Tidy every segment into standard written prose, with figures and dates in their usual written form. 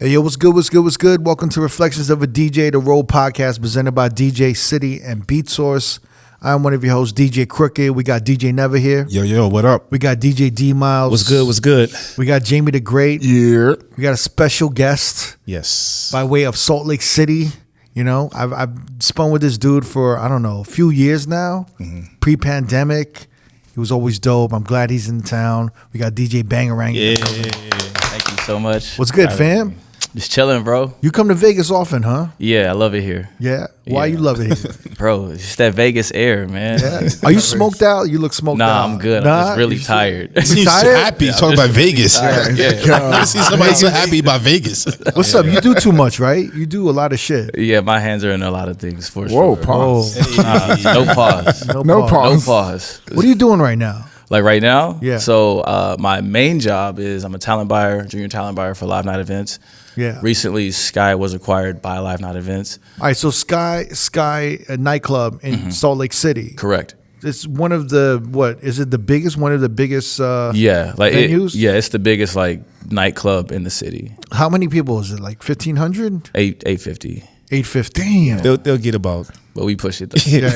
Hey, yo, what's good, what's good, what's good? Welcome to Reflections of a DJ, the R.O.A.D podcast presented by DJ City and Beat Source. I'm one of your hosts, DJ Crooked. We got DJ Never here. Yo, what up? We got DJ D Miles. What's good, what's good? We got Jamie the Great. Yeah. We got a special guest. Yes. By way of Salt Lake City. You know, I've spun with this dude for, I don't know, a few years now. Mm-hmm. Pre-pandemic. He was always dope. I'm glad he's in town. We got DJ BANGARANG. Yeah. Thank you so much. What's good, fam? Just chilling, bro. You come to Vegas often, huh? Yeah, I love it here. Yeah? Why you love it here? Bro, it's just that Vegas air, man. Yeah. Are you smoked out? You look smoked out. Nah, I'm good. I'm just really tired. You tired? Happy talking about Vegas. Yeah. I see somebody so happy about Vegas. What's up? You do too much, right? You do a lot of shit. Yeah, my hands are in a lot of things for Whoa, sure. pause. No pause. No pause. No pause. What are you doing right now? Like right now? Yeah. So my main job is I'm a talent buyer, junior talent buyer for Live Night Events. Yeah. Recently, Sky was acquired by Live Night Events. All right, so Sky a nightclub in Salt Lake City. Correct. It's one of the, what, is it the biggest, one of the biggest Yeah, like venues? it's the biggest like nightclub in the city. How many people is it? Like 1,500? 850. 815. They'll get about. But we push it though. Yeah.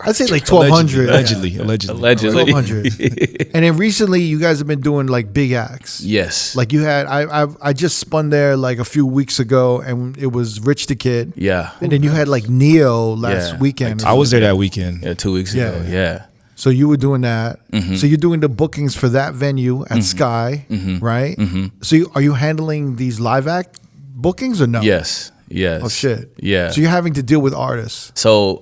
I'd say like 1,200. Allegedly. 1,200. And then recently, you guys have been doing like big acts. Yes. Like you had, I just spun there like a few weeks ago, and it was Rich the Kid. Yeah. And then you had like Neo last weekend. I was there that weekend. Yeah, 2 weeks ago. Yeah. So you were doing that. So you're doing the bookings for that venue at Sky, right? So are you handling these live act bookings or no? Yes. Oh shit. Yeah. So you're having to deal with artists. So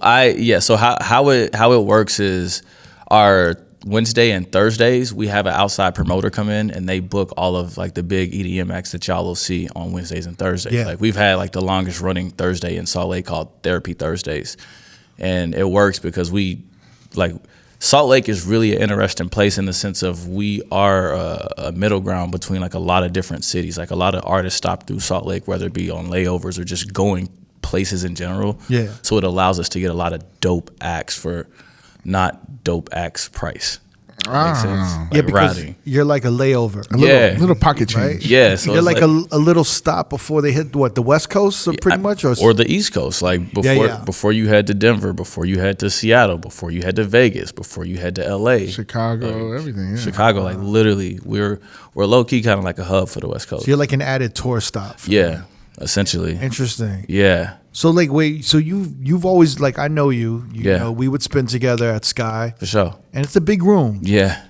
so how it works is our Wednesday and Thursdays we have an outside promoter come in and they book all of like the big EDM acts that y'all will see on Wednesdays and Thursdays. Yeah. Like we've had like the longest running Thursday in Salt Lake called Therapy Thursdays. And it works because we like Salt Lake is really an interesting place in the sense of we are a middle ground between like a lot of different cities. Like a lot of artists stop through Salt Lake, whether it be on layovers or just going places in general. Yeah. So it allows us to get a lot of dope acts for not dope acts price. Makes sense? Like Yeah, because routing. you're like a layover. Little pocket change. Right? Yeah, so you're it's like a little stop before they hit what, the West Coast, so pretty much, or the East Coast, like before you head to Denver, before you head to Seattle, before you head to Vegas, before you head to LA, Chicago, everything. Yeah. Chicago, like literally, we're low key kind of like a hub for the West Coast. So you're like an added tour stop. Yeah, essentially. Interesting. Yeah. So like, wait, so you've always, like, I know you Yeah. know, we would spin together at Sky, For sure. and it's a big room. Yeah.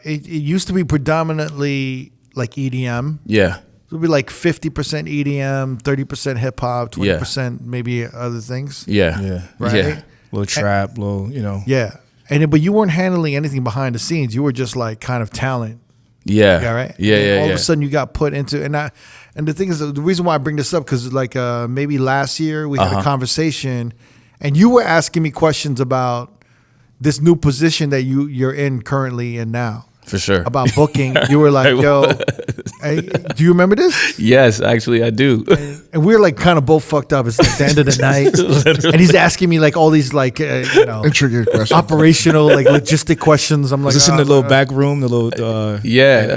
It used to be predominantly like EDM. Yeah. It would be like 50% EDM, 30% hip hop, 20% maybe other things. Yeah. Yeah. Right? Yeah. Little trap, little, Yeah. And then, but you weren't handling anything behind the scenes. You were just like kind of talent. Yeah. Yeah, right? Yeah. And Yeah. all of a sudden you got put into, and the thing is, the reason why I bring this up, because like maybe last year we had a conversation and you were asking me questions about this new position that you're in currently and now. For sure. About booking. You were like, yo, hey, do you remember this? Yes, actually I do. And we were like kind of both fucked up. It's like the end of the night. And he's asking me like all these like, intricate questions. operational, like logistic questions. I'm like, Is this in the little back room, the little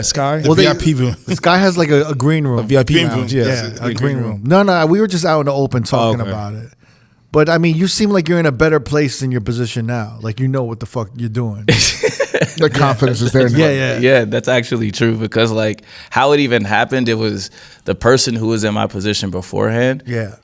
Sky? Well, VIP room. This guy has like a green room. A VIP Green lounge, room. yeah. Yeah, a green room. No, we were just out in the open talking okay. about it. But I mean, you seem like you're in a better place in your position now. Like you know what the fuck you're doing. The confidence is there now. Yeah, that's actually true because like how it even happened, it was the person who was in my position beforehand. Yeah.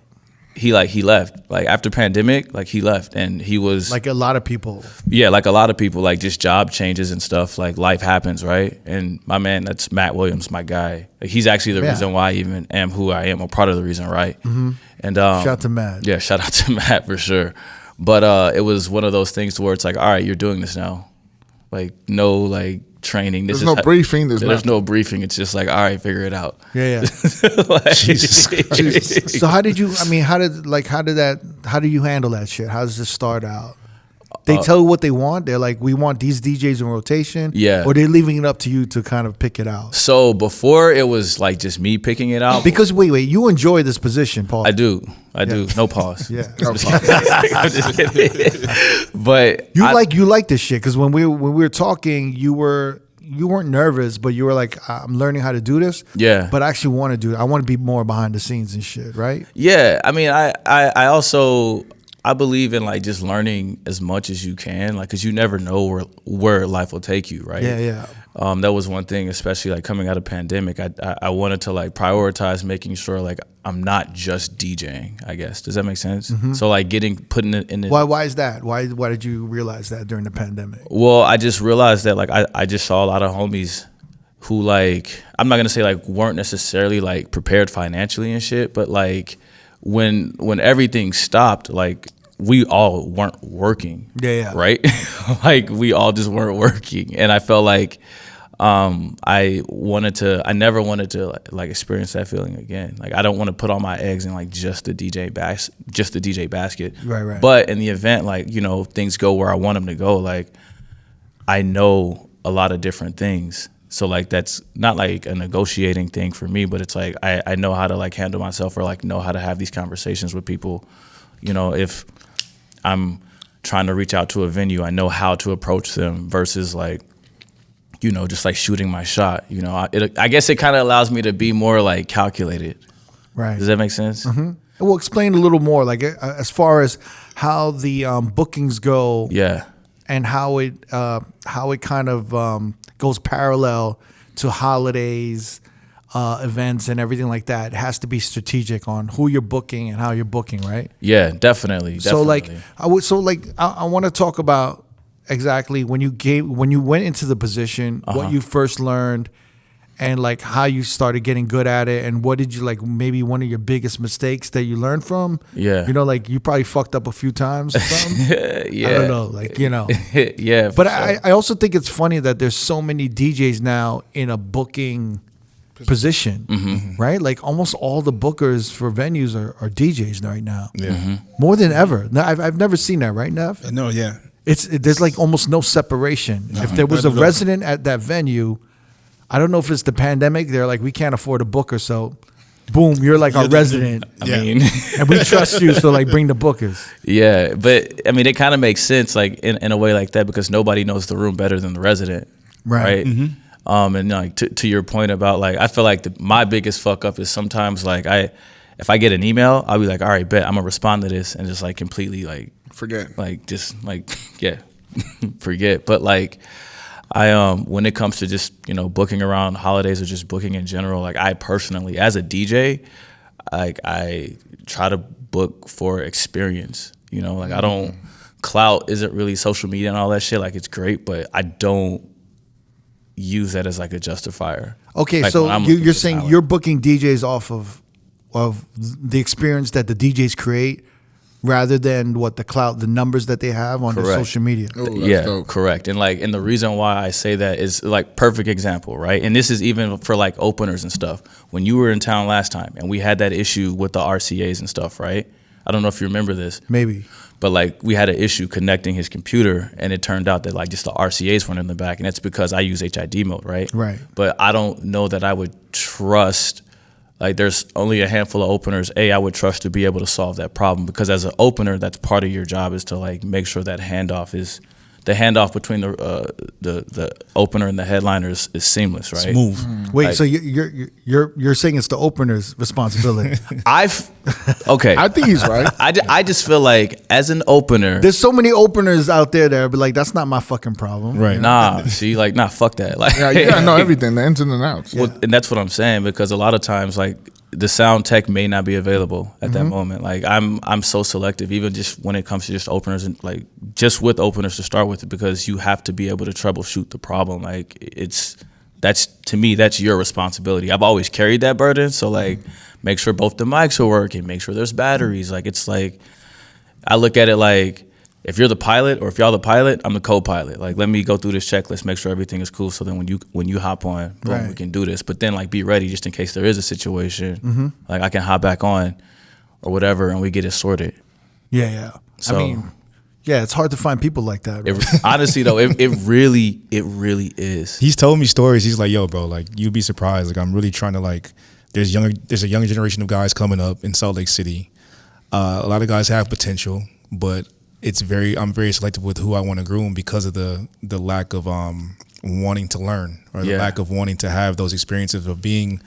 He left. Like after pandemic, like he left and he was Like a lot of people. yeah, like a lot of people, like just job changes and stuff, like life happens, right? And my man, that's Matt Williams, my guy. Like, he's actually the reason why I even am who I am, or part of the reason, right? Mm-hmm. And shout out to Matt. Yeah, shout out to Matt for sure. But it was one of those things to where it's like, all right, you're doing this now. Like no like training. There's no briefing. There's no briefing. It's just like, all right, figure it out. Yeah. Like, Jesus. So how did you? I mean, how do you handle that shit? How does this start out? They tell you what they want. They're like, we want these DJs in rotation. Yeah. Or they're leaving it up to you to kind of pick it out. So before it was like just me picking it out. Because wait, you enjoy this position, Paul. I do. No pause. Yeah. I'm just kidding. But You like this shit because when we were talking, you were you weren't nervous, but you were like, I'm learning how to do this. Yeah. But I actually want to do it. I want to be more behind the scenes and shit, right? Yeah. I mean, I also I believe in like just learning as much as you can, like, cause you never know where life will take you, right? Yeah. That was one thing, especially like coming out of pandemic. I wanted to like prioritize making sure like I'm not just DJing, I guess. Does that make sense? So like putting it in the, Why is that? Why did you realize that during the pandemic? well, I just realized that like I just saw a lot of homies who like, I'm not gonna say like weren't necessarily like prepared financially and shit, but like when everything stopped, like we all weren't working. Yeah. Right? Like we all just weren't working. And I felt like I never wanted to like experience that feeling again. Like I don't want to put all my eggs in like just the DJ basket. Right. But in the event, like, you know, things go where I want them to go, like I know a lot of different things. So like that's not like a negotiating thing for me, but it's like I know how to like handle myself, or like know how to have these conversations with people. You know, if I'm trying to reach out to a venue, I know how to approach them versus like, you know, just like shooting my shot. You know, I guess it kind of allows me to be more like calculated. Right. Does that make sense? Well, explain a little more, like as far as how the bookings go. Yeah. And how it kind of goes parallel to holidays, events, and everything like that. It has to be strategic on who you're booking and how you're booking, right? Yeah, definitely. So like I want to talk about exactly when you went into the position, what you first learned, and like how you started getting good at it, and what did you like maybe one of your biggest mistakes that you learned from? Yeah. You know, like you probably fucked up a few times or something. Yeah. I don't know, like, you know. Yeah. But sure. I also think it's funny that there's so many DJs now in a booking position, right? Like almost all the bookers for venues are DJs right now. Yeah. More than ever. Now, I've never seen that, right, Nev? No, yeah. There's like almost no separation. If there was a resident at that venue, I don't know if it's the pandemic, they're like, we can't afford a booker, so boom, you're like our resident. I mean, and we trust you, so like bring the bookers. Yeah, but I mean, it kind of makes sense like in a way like that, because nobody knows the room better than the resident, right? And like to your point about like, I feel like my biggest fuck up is sometimes like if I get an email, I'll be like, all right, bet I'm gonna respond to this, and just like completely like forget, like just like forget. But like when it comes to just, you know, booking around holidays or just booking in general, like I personally as a DJ, like I try to book for experience. You know, like I don't, clout isn't really social media and all that shit. Like it's great, but I don't use that as like a justifier. Okay, like so you're saying you're booking DJs off of the experience that the DJs create, rather than what the numbers that they have on their social media. Oh, yeah, dope. Correct. And like, and the reason why I say that is like perfect example, right? And this is even for like openers and stuff. When you were in town last time and we had that issue with the RCAs and stuff, right? I don't know if you remember this. Maybe. But like we had an issue connecting his computer, and it turned out that like just the RCAs weren't in the back, and that's because I use HID mode, right? Right. But I don't know that I would trust, like there's only a handful of openers I would trust to be able to solve that problem, because as an opener, that's part of your job is to like make sure that the handoff between the opener and the headliner is seamless, right? Smooth. Wait, like, so you're saying it's the opener's responsibility? Okay. I think he's right. I just feel like as an opener, There's so many openers out there that be like, that's not my fucking problem. Right. nah, see, like, nah, fuck that. Like, Yeah, you gotta know everything, the ins and the outs. well, and that's what I'm saying, because a lot of times, like, the sound tech may not be available at that moment. Like, I'm so selective, even just when it comes to just openers, and like just with openers to start with, because you have to be able to troubleshoot the problem. Like, that's to me, that's your responsibility. I've always carried that burden. So like, make sure both the mics are working, make sure there's batteries. Like, it's like, I look at it like, if you're the pilot, or if y'all the pilot, I'm the co-pilot. Like, let me go through this checklist, make sure everything is cool, so then when you hop on, boom, Right. we can do this. But then like, be ready just in case there is a situation. Like, I can hop back on or whatever, and we get it sorted. Yeah. So, I mean, yeah, it's hard to find people like that. Right? honestly though, it really is. He's told me stories. He's like, yo, bro, like, you'd be surprised. Like, I'm really trying to, like, there's a younger generation of guys coming up in Salt Lake City. A lot of guys have potential, but I'm very selective with who I want to groom because of the lack of wanting to learn, or the Yeah. lack of wanting to have those experiences of being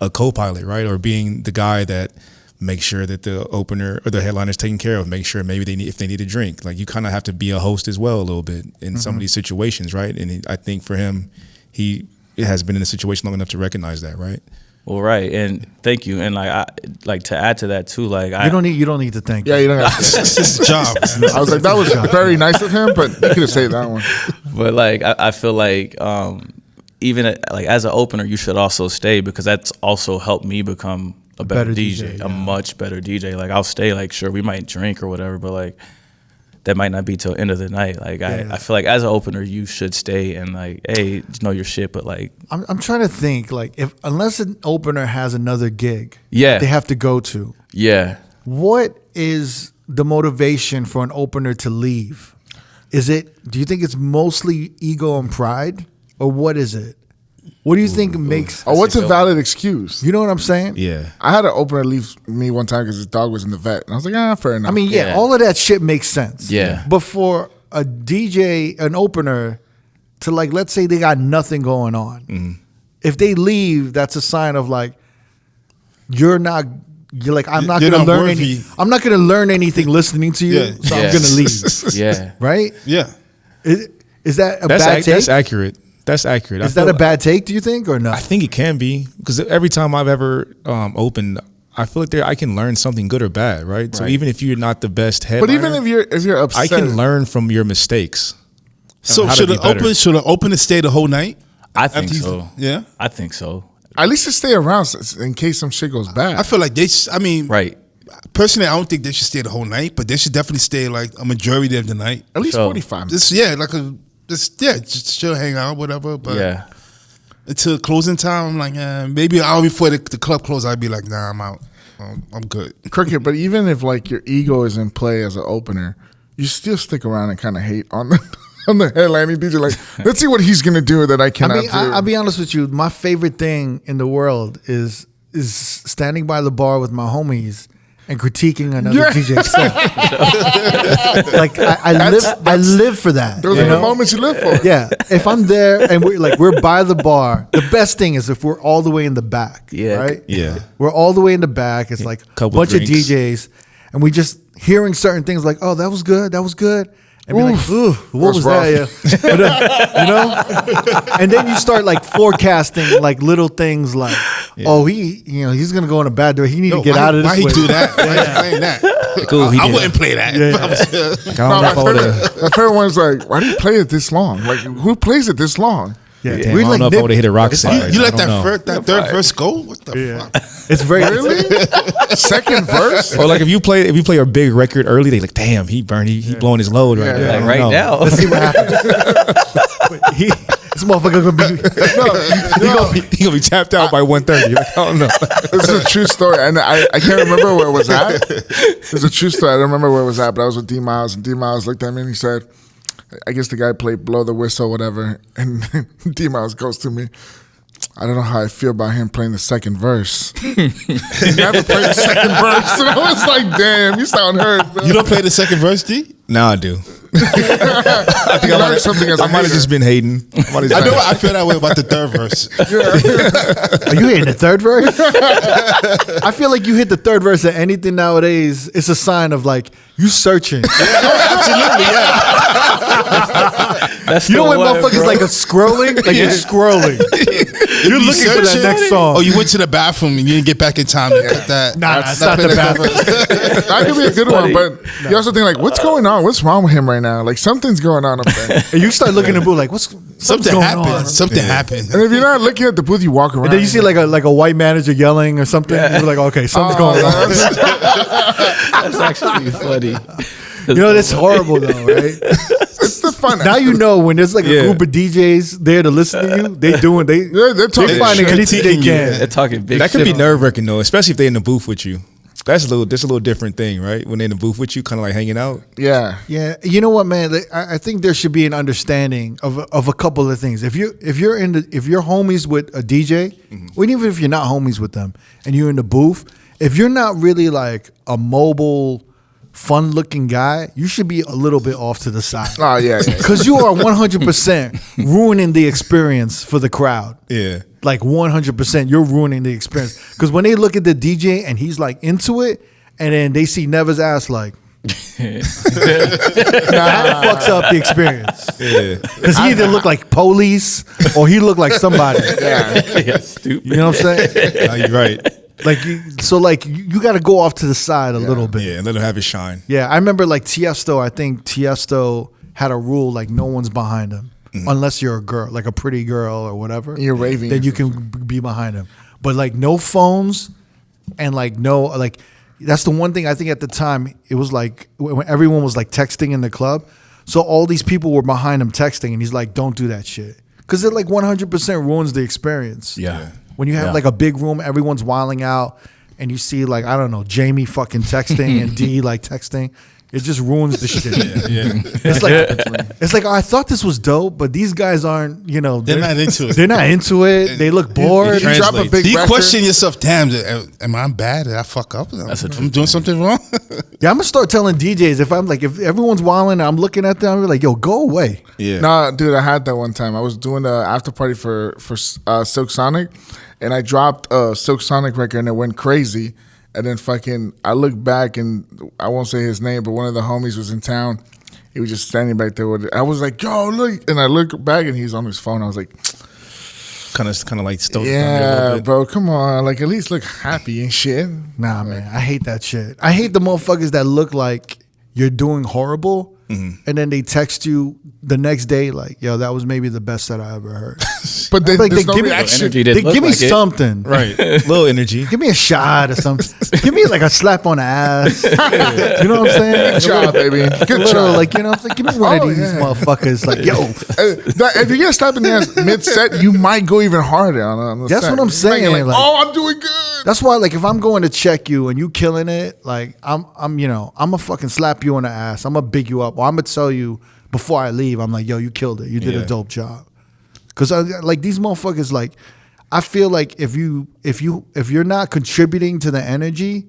a co-pilot, right? Or being the guy that makes sure that the opener or the headliner is taken care of, make sure maybe if they need a drink. Like, you kind of have to be a host as well a little bit in some of these situations, right? And I think for him, he has been in a situation long enough to recognize that, right? Well, right, and thank you, and like to add to that too, like You don't need to thank. Yeah, you don't have to. It's his job. I was like, that was very nice of him, but you could have said that one. But like I feel like even like as an opener, you should also stay, because that's also helped me become a better DJ, yeah. a much better DJ. Like, I'll stay. Like, sure, we might drink or whatever, but like that might not be till end of the night. Like, I feel like as an opener, you should stay and like, hey, know your shit. But like, I'm trying to think, like, unless an opener has another gig, Yeah. they have to go to. yeah, What is the motivation for an opener to leave? Do you think it's mostly ego and pride, or what is it? What do you think makes? Oh, what's a valid excuse? You know what I'm saying? Yeah. I had an opener leave me one time because his dog was in the vet, and I was like, fair enough. I mean, yeah, Yeah. all of that shit makes sense. Yeah. But for a DJ, an opener, to like, let's say they got nothing going on. If they leave, that's a sign of like, you're like, I'm not You're gonna not learn worthy. I'm not gonna learn anything listening to you, Yeah. so Yeah. I'm gonna leave. yeah. Right? Yeah. Is that a bad take? That's accurate. That's accurate. Is that a bad take, do you think, or no? I think it can be, because every time I've ever opened, I feel like I can learn something good or bad, right? So even if you're not the best headliner, but even if you're upset, I can learn from your mistakes. So how to should be an better. opener stay the whole night? I think After so. Yeah. I think so. at least to stay around in case some shit goes bad. I feel like Right. personally, I don't think they should stay the whole night, but they should definitely stay like a majority of the night. At least So- 45 minutes. Just chill, hang out, whatever. But Yeah. until closing time, I'm like, maybe an hour before the club closes, I'd be like, nah, I'm out. I'm good. Cricket, but even if like your ego is in play as an opener, you still stick around and kind of hate on the on the headlining DJ. Like, let's see what he's gonna do that I cannot do. I'll be honest with you. My favorite thing in the world is standing by the bar with my homies and critiquing another DJ's set. Like, I live for that. Those you are the know? moments you live for. Yeah, if I'm there and we're by the bar, the best thing is if we're all the way in the back. Yeah. right. Yeah. We're all the way in the back. It's like a Couple bunch drinks. of DJs, and we just hearing certain things like, "Oh, that was good. That was good." And be like, "Ooh, what was that?" Yeah. But, you know. And then you start like forecasting like little things like, "Oh, he's gonna go in a bad door. He need to get out of this." Why he way." do that? Why he playing that? Cool, he I did. wouldn't play that. Like, I No, don't my rap all the. favorite one's like, why do you play it this long? Like, who plays it this long? Yeah, Damn, we I don't like know if I would have hit a rock it's- side. You I let don't know. that third verse go? What the fuck? It's very Really? Second verse? Or like if you play a big record early, they like, damn, he burned, he blowing his load right Yeah. now. I Like don't right know. now. Let's see what happens. This motherfucker gonna be. He gonna be tapped out by 1:30. Like, I don't know. This is a true story, and I can't remember where it was at. It's a true story. I don't remember where it was at, but I was with D Miles, and D Miles looked at me and he said, I guess the guy played Blow the Whistle, whatever, and D Miles goes to me, I don't know how I feel about him playing the second verse. He never played the second verse, and I was like, damn, you sound hurt. Bro. You don't play the second verse, D? Now I do. I think I learned something as a I might have hater. just been hating. I know I feel that way about the third verse. Are you hitting the third verse? I feel like you hit the third verse at anything nowadays. It's a sign of like you searching. Absolutely, yeah. That's You know the when one, motherfuckers bro. like a scrolling? Like you're scrolling. You're You looking for that searching? next song. Oh, you went to the bathroom and you didn't get back in time to cut that. Nah, it's not the bathroom. That could be a good one, but you also think like, what's going on? What's wrong with him right now? Like something's going on up there. And you start looking at the booth like, something's Something going happened. on. Something happened. And if you're not looking at the booth, you walk around. And then you see like a white manager yelling or something. You're like, okay, something's going on. That's actually funny. You know, that's horrible though, right? It's the fun. Now you know when there's like a Yeah. group of DJs there to listen to you, they're talking finding shit. anything they can. They're talking big That could shit. be nerve wracking though, especially if they're in the booth with you. That's a little different thing, right? When they're in the booth with you, kind of like hanging out. Yeah. Yeah, you know what, man? I think there should be an understanding of a couple of things. If you're homies with a DJ, or even if you're not homies with them, and you're in the booth, if you're not really like a mobile fun-looking guy, you should be a little bit off to the side. Oh yeah. Because you are 100% ruining the experience for the crowd. Yeah. Like 100%, you're ruining the experience. Because when they look at the DJ and he's like into it, and then they see Never's ass like, that fucks up the experience. Yeah. Because he either look like police or he look like somebody. Yeah, stupid. You know what I'm saying? No, you're right. You got to go off to the side a little bit. Yeah, and let him have his shine. Yeah, I remember like Tiesto. I think Tiesto had a rule like no one's behind him unless you're a girl, like a pretty girl or whatever. You're raving. Then you can be behind him. But like no phones and like no like that's the one thing I think at the time it was like when everyone was like texting in the club. So all these people were behind him texting, and he's like, "Don't do that shit," because it like 100% ruins the experience. Yeah. When you have like a big room, everyone's wilding out, and you see like, I don't know, Jamie fucking texting and D like texting, it just ruins the shit. It's like, oh, I thought this was dope, but these guys aren't, you know, They're not into it. They're not into it. They look bored. You drop a big Do you record. question yourself? Damn, am I bad? Did I fuck up? I'm doing something wrong. Yeah, I'm gonna start telling DJs if everyone's wilding, I'm looking at them, I'm like, yo, go away. Yeah. No, dude, I had that one time. I was doing the after party for Silk Sonic, and I dropped a Silk Sonic record, and it went crazy. And then fucking, I looked back, and I won't say his name, but one of the homies was in town. He was just standing back there with it. I was like, yo, look. And I looked back, and he's on his phone. I was like, Kind of like stoked. yeah, bro, come on. Like, at least look happy and shit. Nah, man, I hate that shit. I hate the motherfuckers that look like you're doing horrible, and then they text you the next day like, yo, that was maybe the best that I ever heard. But then Like, there's they no give me- reaction. Energy They didn't look give me like it. something. Right. Little energy. Give me a shot or something. Give me like a slap on the ass. You know what I'm saying? Good job, baby. Good A little, job. like, you know what I'm saying? Give me one Oh, of these yeah. motherfuckers. Like, yo, If you get slapped in the ass mid-set, you might go even harder on the That's set. what I'm You might saying, get like- oh, I'm doing good. that's why, like, if I'm going to check you and you killing it, like, I'm gonna fucking slap you on the ass. I'm gonna big you up, or I'm gonna tell you before I leave. I'm like, yo, you killed it. You did a Yeah. dope job. Because like these motherfuckers, like, I feel like if you're not contributing to the energy,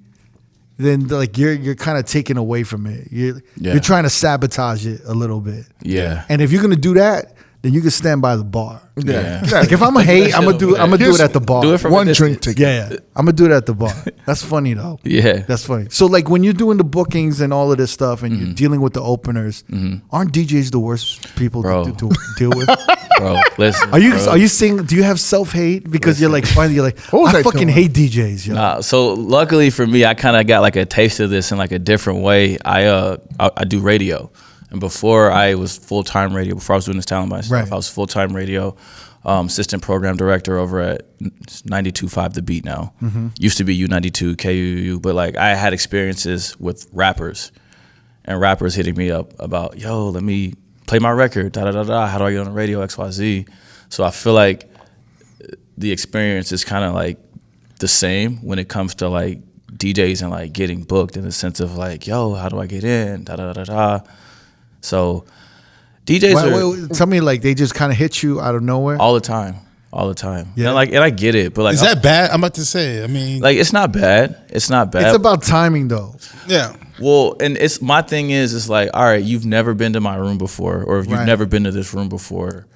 then like you're kind of taking away from it. You're trying to sabotage it a little bit. Yeah. And if you're gonna do that, then you can stand by the bar. Yeah. Like if I'm a hate, I'm gonna do it at the bar. Do it from One a drink distance. ticket. Yeah, I'm gonna do it at the bar. That's funny though. Yeah. That's funny. So like when you're doing the bookings and all of this stuff, and you're dealing with the openers, aren't DJs the worst people to deal with? Bro, listen. Are you bro. seeing? Do you have self hate because you're like finally you're like, was I I fucking doing? hate DJs. Yo. Nah, so luckily for me, I kind of got like a taste of this in like a different way. I do radio, and before I was full-time radio. Before I was doing this talent by myself, Right. I was full-time radio, assistant program director over at 92.5 The Beat now. Used to be U92 KUU, but like I had experiences with rappers, and rappers hitting me up about, yo, let me play my record, da da da da. How do I get on the radio, XYZ? So I feel like the experience is kind of like the same when it comes to like DJs and like getting booked, in the sense of like, yo, how do I get in, da da da da. So DJs are Tell me, like they just kind of hit you out of nowhere. all the time. Yeah. And I get it, but like Is that bad? I'm about to say. I mean, like it's not bad. It's not bad. It's about timing though. yeah. Well, and it's my thing is, it's like, all right, you've never been to my room before, or if you've Right. never been to this room before,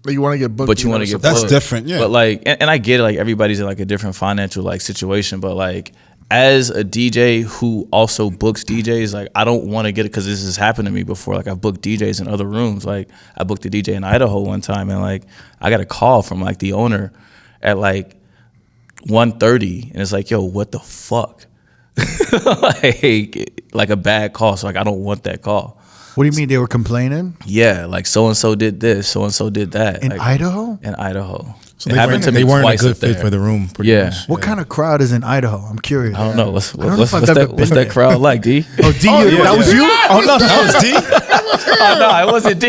But you want to get booked. but you want to get That's booked. different, yeah. But like, and I get it, like everybody's in like a different financial like situation, but like as a DJ who also books DJs, like I don't want to get it, because this has happened to me before. Like I've booked DJs in other rooms. Like I booked a DJ in Idaho one time, and like I got a call from like the owner at like 1:30, and it's like, yo, what the fuck? like a bad call. So like I don't want that call. What do you mean they were complaining Yeah, like so and so did this, so and so did that. in like, Idaho? In Idaho. So It happened to me they weren't a twice good up fit there. for the room. pretty Yeah. much. What kind of crowd is in Idaho? I'm curious. I don't know. What's don't know if I've ever that? been What's that there. crowd like, D? Oh, D, that was you? Oh no, that was D. Oh no, it wasn't D.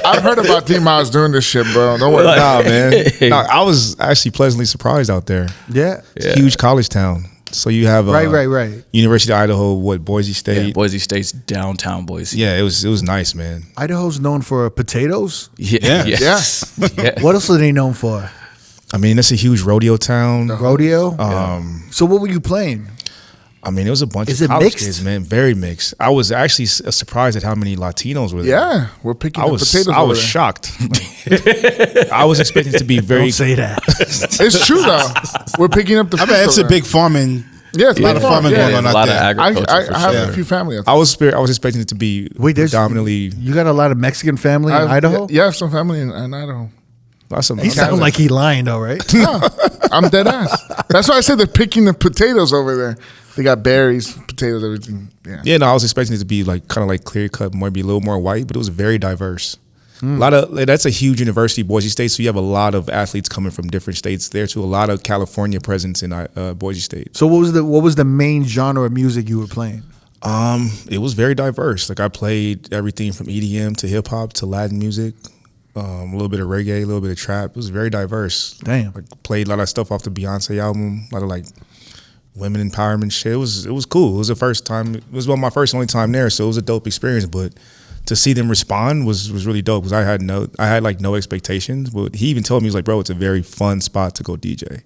I've heard about D-Miles doing this shit, bro. Don't worry. Nah, man. No, I was actually pleasantly surprised out there. Yeah. It's a huge college town. So you have Right. University of Idaho, Boise State. Yeah, Boise State's downtown Boise. Yeah, it was nice, man. Idaho's known for potatoes. Yeah. Yes. Yeah. What else are they known for? I mean, it's a huge rodeo town. Rodeo. So what were you playing? I mean, it was a bunch Is of it college mixed? kids, man. Very mixed. I was actually surprised at how many Latinos were there. Yeah, we're picking up potatoes. I over was there. shocked. I was expecting it to be very. Don't say that. It's true though. We're picking up the. I mean, it's a big farming. Yeah, it's a lot of farming yeah. going on a out lot there. of agriculture. I for have sure. a few family. I was expecting it to be Wait, there's predominantly. You got a lot of Mexican family in Idaho? Yeah, I have some family in Idaho. That's some, He sounded like he lying though, right? No, I'm dead ass. That's why I said they're picking the potatoes over there. They got berries, potatoes, everything. Yeah. Yeah, no, I was expecting it to be like kind of like clear cut, maybe a little more white, but it was very diverse. A lot of that's a huge university, Boise State. So you have a lot of athletes coming from different states there too. A lot of California presence in Boise State. So what was the main genre of music you were playing? It was very diverse. Like I played everything from EDM to hip hop to Latin music, a little bit of reggae, a little bit of trap. It was very diverse. Damn. Like played a lot of stuff off the Beyonce album, a lot of like women empowerment shit. It was cool. It was the first time. It was one of my first and only time there, so it was a dope experience. But to see them respond was really dope because I had no expectations. But he even told me, he was like, bro, it's a very fun spot to go DJ,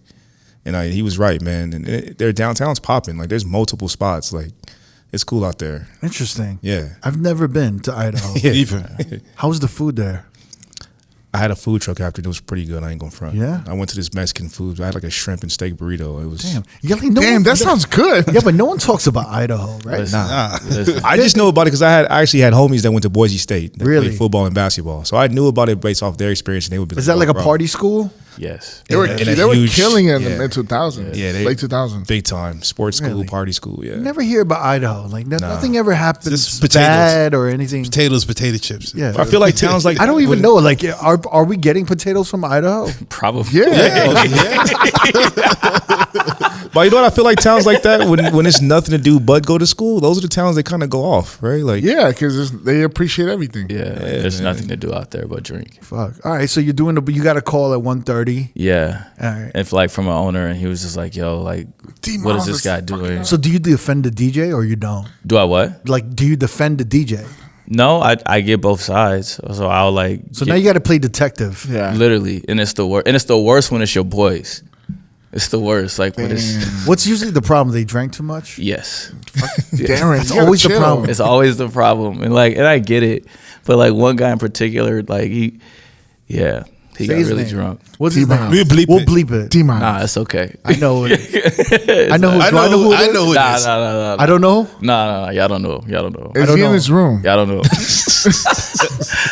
and he was right, man. And their downtown's popping. Like there's multiple spots. Like it's cool out there. Interesting. Yeah. I've never been to Idaho. Even. How's the food there? I had a food truck after. It was pretty good. I ain't gonna front. Yeah? I went to this Mexican food. I had like a shrimp and steak burrito. It was Damn. Yeah, like, no Damn, one- that sounds good. Yeah, but no one talks about Idaho, right? Listen, listen. I just know about it because I actually had homies that went to Boise State that Really? played football and basketball. So I knew about it based off their experience, and they would be Is like, that like "Oh, a bro." party school? Yes. They were And a they were huge- killing it in yeah. the mid 2000s. Yeah, late 2000s. big time sports school, Really? party school. Yeah, You never hear about Idaho. Like nothing ever happens Just potatoes. bad or anything. Potatoes, potato chips. Yeah. I feel like towns like I don't even know. Like, are we getting potatoes from Idaho? Probably. Yeah. But you know what? I feel like towns like that when it's nothing to do but go to school. Those are the towns that kind of go off, right? Like Yeah, because they appreciate everything. Yeah. There's nothing to do out there but drink. Fuck. All right. So you got a call at 1:30. Yeah. All right. If like from an owner, and he was just like, "Yo, like, what is this guy doing? So do you defend the DJ or you don't? Do I what? Like, do you defend the DJ? No, I get both sides. So I'll like. So now you got to play detective. Yeah. literally, and it's the worst. And it's the worst when it's your boys. It's the worst. Like when it's What's usually the problem? They drank too much. yes. Darren, It's you gotta always the chill. problem. It's always the problem, and I get it, but like one guy in particular, like he got Say his really name. drunk. What's his T-Bob. name? We'll bleep it. it. D-Mine. Nah, it's okay. I know it. I know. I Do I know who it is? know who it Nah, is. nah. I don't know. Nah, y'all don't know. Y'all don't know. Is don't he in know. his room? Y'all don't know.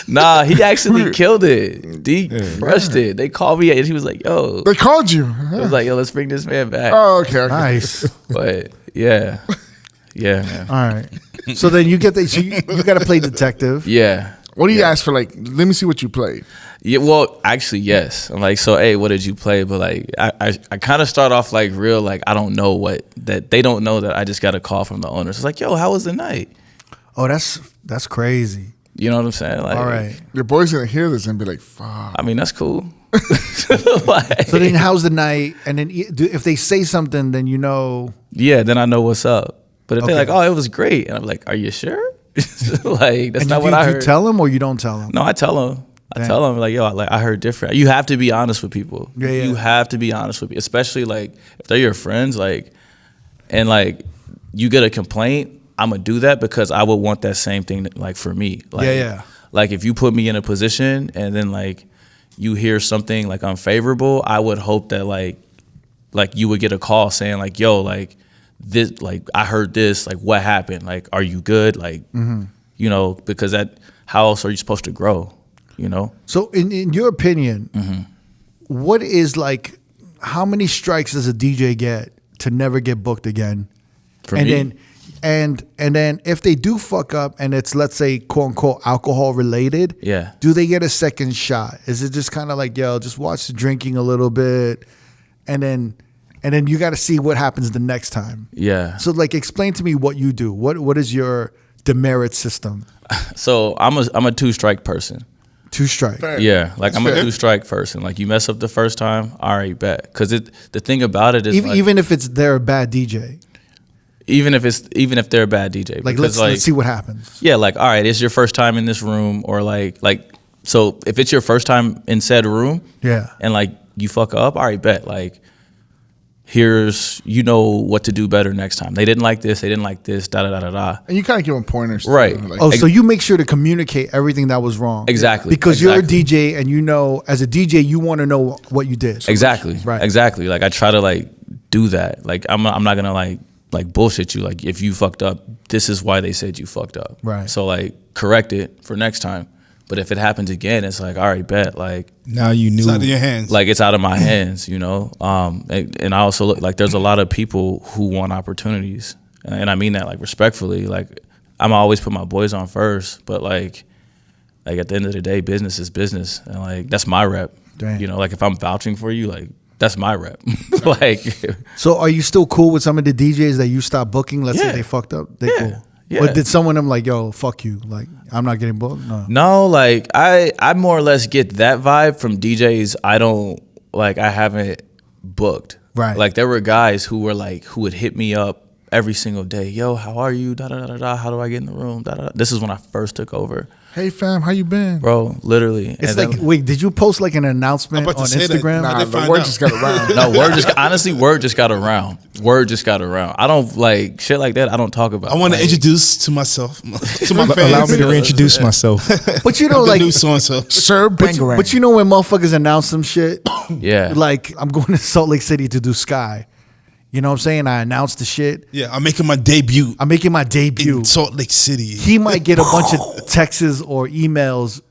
Nah, he actually killed it. He crushed it. They called me and he was like, "Yo," They called you. I was like, "Yo, let's bring this man back." Oh, okay. Nice. But yeah, man. All right. So then you get so you got to play detective. Yeah. What do you ask for? Like, let me see what you played. Yeah, well, actually, yes. I'm like, so, hey, what did you play? But like, I kind of start off like real, like I don't know that they don't know that I just got a call from the owners. It's like, yo, how was the night? Oh, that's crazy. You know what I'm saying? Like, All right. Your boy's gonna hear this and be like, "Fuck." I mean, that's cool. Like, So then, how's the night? And then if they say something, then you know. yeah, then I know what's up. But if they're Okay. like, oh, it was great, and I'm like, are you sure? Like, that's And not do what I you heard. tell them or you don't tell them? No, I tell them. I tell them like, yo, I heard different. You have to be honest with people. Yeah, yeah. You have to be honest with people, especially like if they're your friends, like, and like you get a complaint. I'm gonna do that because I would want that same thing, like for me. Like, Yeah. Like if you put me in a position and then like you hear something like unfavorable, I would hope that like you would get a call saying like, yo, like this, like I heard this, like what happened? Like, are you good? Like, you know, because how else are you supposed to grow? You know? So in your opinion, what is like? How many strikes does a DJ get to never get booked again? For and me? then and then if they do fuck up and it's, let's say, quote unquote alcohol related, Yeah. do they get a second shot? Is it just kind of like, yo, just watch the drinking a little bit, and then you got to see what happens the next time? Yeah. So like, explain to me what you do. What is your demerit system? So I'm a 2-strike person. 2 strike. Fair. Yeah, like I'm a fair. 2-strike person. Like you mess up the first time, all right, bet. Because the thing about it is Even if it's they're a bad DJ. even if they're a bad DJ. Like because, let's see what happens. Yeah, like all right, it's your first time in this room, or like so if it's your first time in said room, Yeah. and like you fuck up, all right, bet. Like here's, you know what to do better next time. They didn't like this. They didn't like this. Da da da da da. And you kind of give them pointers, too, Right. like, Oh, so you make sure to communicate everything that was wrong. Exactly. Because you're a DJ, and you know, as a DJ, you want to know what you did. Exactly. Right. Exactly. Like I try to like do that. Like I'm not gonna like bullshit you. Like if you fucked up, this is why they said you fucked up. Right. So like correct it for next time. But if it happens again, it's like, all right, bet. Like Now you knew. It's out of your hands. like it's out of my hands, you know. And I also look like there's a lot of people who want opportunities, and I mean that like respectfully. Like I'm always put my boys on first, but like at the end of the day, business is business, and like that's my rep. Damn. You know, like if I'm vouching for you, like that's my rep. Like So are you still cool with some of the DJs that you stopped booking? Let's say Yeah. they fucked up. They Yeah. cool. Yeah. Or did someone of them like, yo, fuck you? Like, I'm not getting booked? No. no, like I more or less get that vibe from DJs. I haven't booked. Right. Like there were guys who would hit me up every single day. Yo, how are you? Da da da da. How do I get in the room? Da da. This is when I first took over, hey fam, how you been? bro. Literally. It's And like, then- wait, did you post like an announcement I'm about on to say that. Instagram? Nah, Nah, they the find word out. just got around. no, word just got around. Word just got around. I don't like shit like that. I don't talk about. I want to Like, introduce to myself, to my fans. Allow me to reintroduce myself. But you know, the like, new so and so. Sir Bangarang. but you know when motherfuckers announce some shit, Yeah. like, I'm going to Salt Lake City to do Sky. You know what I'm saying? I announced the shit. Yeah, I'm making my debut I'm making my debut. in Salt Lake City. He might get a bunch of texts or emails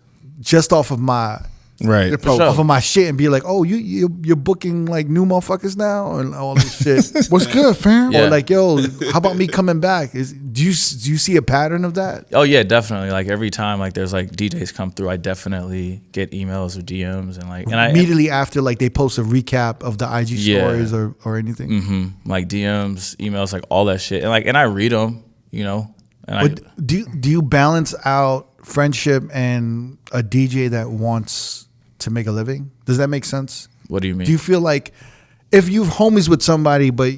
just off of my Right. sure. off of my shit and be like, oh, you're booking like new motherfuckers now and all this shit. What's good, fam? Yeah. Or like, yo, how about me coming back? Do you see a pattern of that? Oh yeah, definitely. Like every time like there's like DJs come through, I definitely get emails or DMs and like and I Immediately after, like they post a recap of the IG Yeah. stories or anything. like DMs, emails, like all that shit, and I read them, you know. And But do you balance out friendship and a DJ that wants to make a living? Does that make sense? what do you mean? Do you feel like if you've homies with somebody, but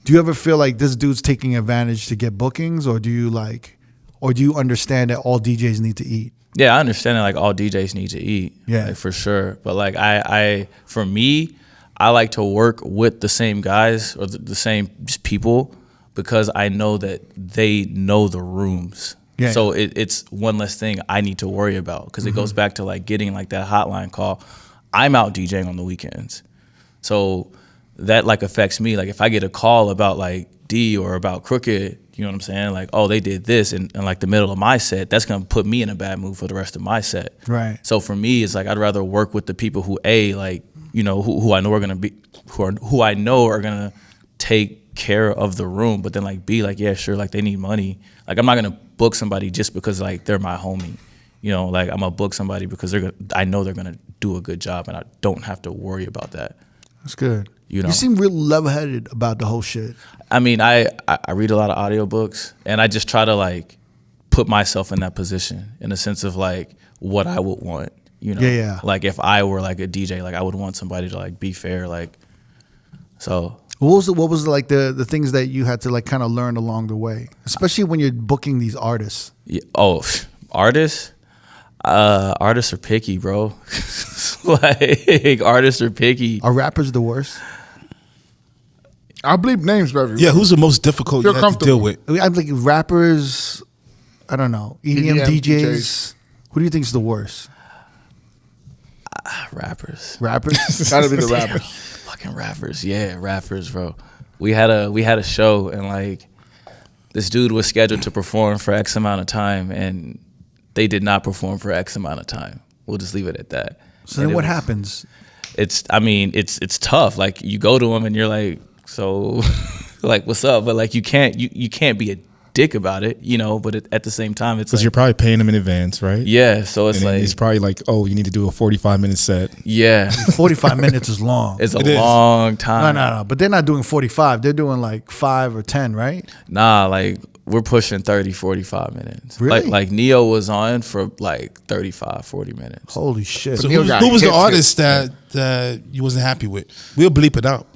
do you ever feel like this dude's taking advantage to get bookings, or do you understand that all DJs need to eat? Yeah, I understand that like all DJs need to eat. Yeah. like, for sure. But like I for me, I like to work with the same guys or the same people because I know that they know the rooms. Yeah. So it's one less thing I need to worry about because it goes back to like getting like that hotline call. I'm out DJing on the weekends. So that like affects me. Like if I get a call about like D or about Crooked, you know what I'm saying? Like, oh, they did this in like the middle of my set. That's gonna put me in a bad mood for the rest of my set. Right. So for me, it's like I'd rather work with the people who like, you know, who I know are gonna be who I know are gonna take care of the room, but then like B, like, yeah, sure, like they need money. Like I'm not gonna book somebody just because like they're my homie. You know, like I'm gonna book somebody because I know they're gonna do a good job and I don't have to worry about that. That's good. You know. You seem real level-headed about the whole shit. I mean, I read a lot of audiobooks and I just try to like put myself in that position in the sense of like what I would want, you know? Yeah. Like if I were like a DJ, like I would want somebody to like be fair, like, so. What was like the things that you had to like kind of learn along the way, especially when you're booking these artists? Yeah, oh, artists? Artists are picky, bro. Like artists are picky. Are rappers the worst? I'll bleep names, baby. Yeah, who's the most difficult Feel you have to deal comfortable. with? I'm like rappers. I don't know. EDM, EDM DJs. Who do you think is the worst? Rappers. Rappers. Gotta be the rappers. Fucking rappers. Yeah, rappers, bro. We had a show and like this dude was scheduled to perform for X amount of time and they did not perform for X amount of time. We'll just leave it at that. So And then it what was- happens? It's tough. Like you go to them and you're like, so like what's up? But like you can't be a dick about it, you know, but at the same time it's Because like, you're probably paying them in advance, right? yeah, so it's And then like it's probably like, oh, you need to do a 45-minute set. yeah. 45 minutes is long. It's a It is. long time. No. But they're not doing 45. They're doing like 5 or 10, right? Nah, like we're pushing 30, 45 minutes. Really? Like Neo was on for like 35, 40 minutes. Holy shit. So Neil who got was the hits, artist that you wasn't happy with? We'll bleep it out.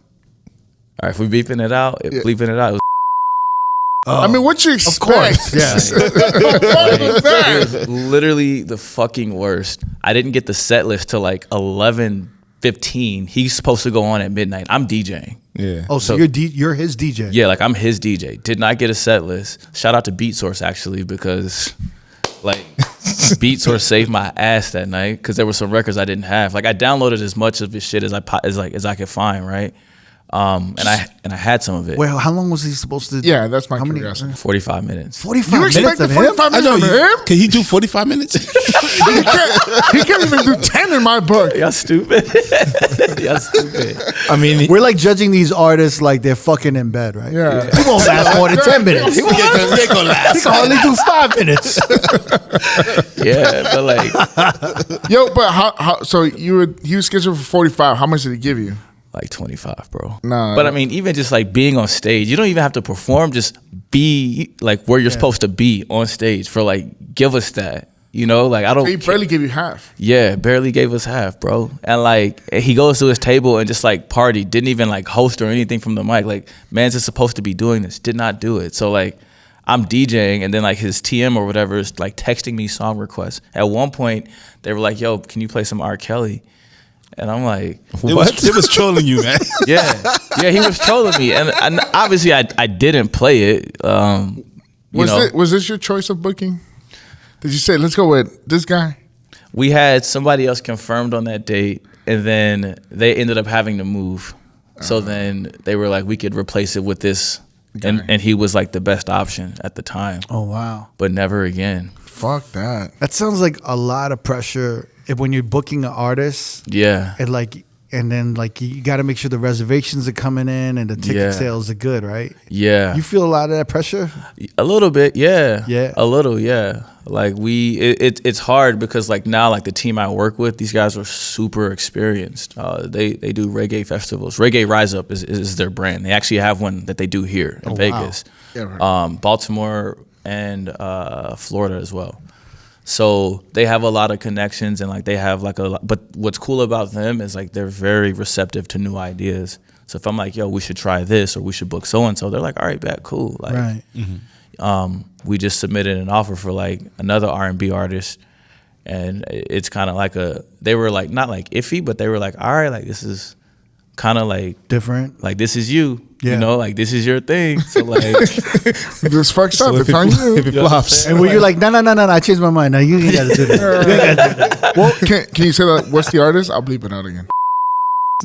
All right, if we're bleeping it out, it was I mean, what you expect? Of course. Yeah. it was literally the fucking worst. I didn't get the set list till like 11:15. He's supposed to go on at midnight. I'm DJing. Yeah. Oh, so you're his DJ. Yeah, like I'm his DJ. Did not get a set list. Shout out to Beat Source actually, because like Beat Source saved my ass that night because there were some records I didn't have. Like I downloaded as much of his shit as I could find, right? And I had some of it. Well, how long was he supposed to? Yeah, that's my How many- curiosity. 45 minutes. 45 You minutes expected of him. 45 minutes of him? Can he do 45 minutes? He can't even do 10 in my book. Y'all stupid. Y'all stupid. I mean, We're like judging these artists like they're fucking in bed, right? Yeah. He won't last more than 10 minutes. He we ain't gonna last. can only do 5 minutes. Yeah, but like Yo, but how so he was scheduled for 45. How much did he give you? like 25, bro. Nah. But I mean, even just like being on stage, you don't even have to perform. Just be like where you're supposed to be on stage for like, give us that. You know, like I don't. He barely gave you half. Yeah, barely gave us half, bro. And like he goes to his table and just like party, didn't even like host or anything from the mic. Like man's just supposed to be doing this, did not do it. So like I'm DJing and then like his TM or whatever is like texting me song requests. At one point they were like, "Yo, can you play some R. Kelly?" And I'm like, "What?" It was trolling you, man. Yeah, he was trolling me, and obviously I didn't play it. Was this your choice of booking? Did you say let's go with this guy? We had somebody else confirmed on that date, and then they ended up having to move. So then they were like, we could replace it with this, and he was like the best option at the time. Oh, wow. But never again. Fuck that. That sounds like a lot of pressure when you're booking an artist. Yeah. And then like you got to make sure the reservations are coming in and the ticket sales are good, right? Yeah. You feel a lot of that pressure? A little bit, yeah. Yeah. A little, yeah. Like it's hard because like now like the team I work with, these guys are super experienced. They do reggae festivals. Reggae Rise Up is their brand. They actually have one that they do here in Vegas, Baltimore and Florida as well. So they have a lot of connections and like they have like a lot. But what's cool about them is like they're very receptive to new ideas. So if I'm like, yo, we should try this or we should book so and so, they're like, all right, bet, cool. Like, Right. we just submitted an offer for like another R&B artist, and it's kind of like they were like not like iffy, but they were like, all right, like this is kind of like Different. like this is you, Yeah. you know, like this is your thing. So like, This fucks up. It's on you. if it flops, And when you're like, no, I changed my mind. No, you ain't got to do that. You ain't gotta do that. Well, can you say that? What's the artist? I'll bleep it out again.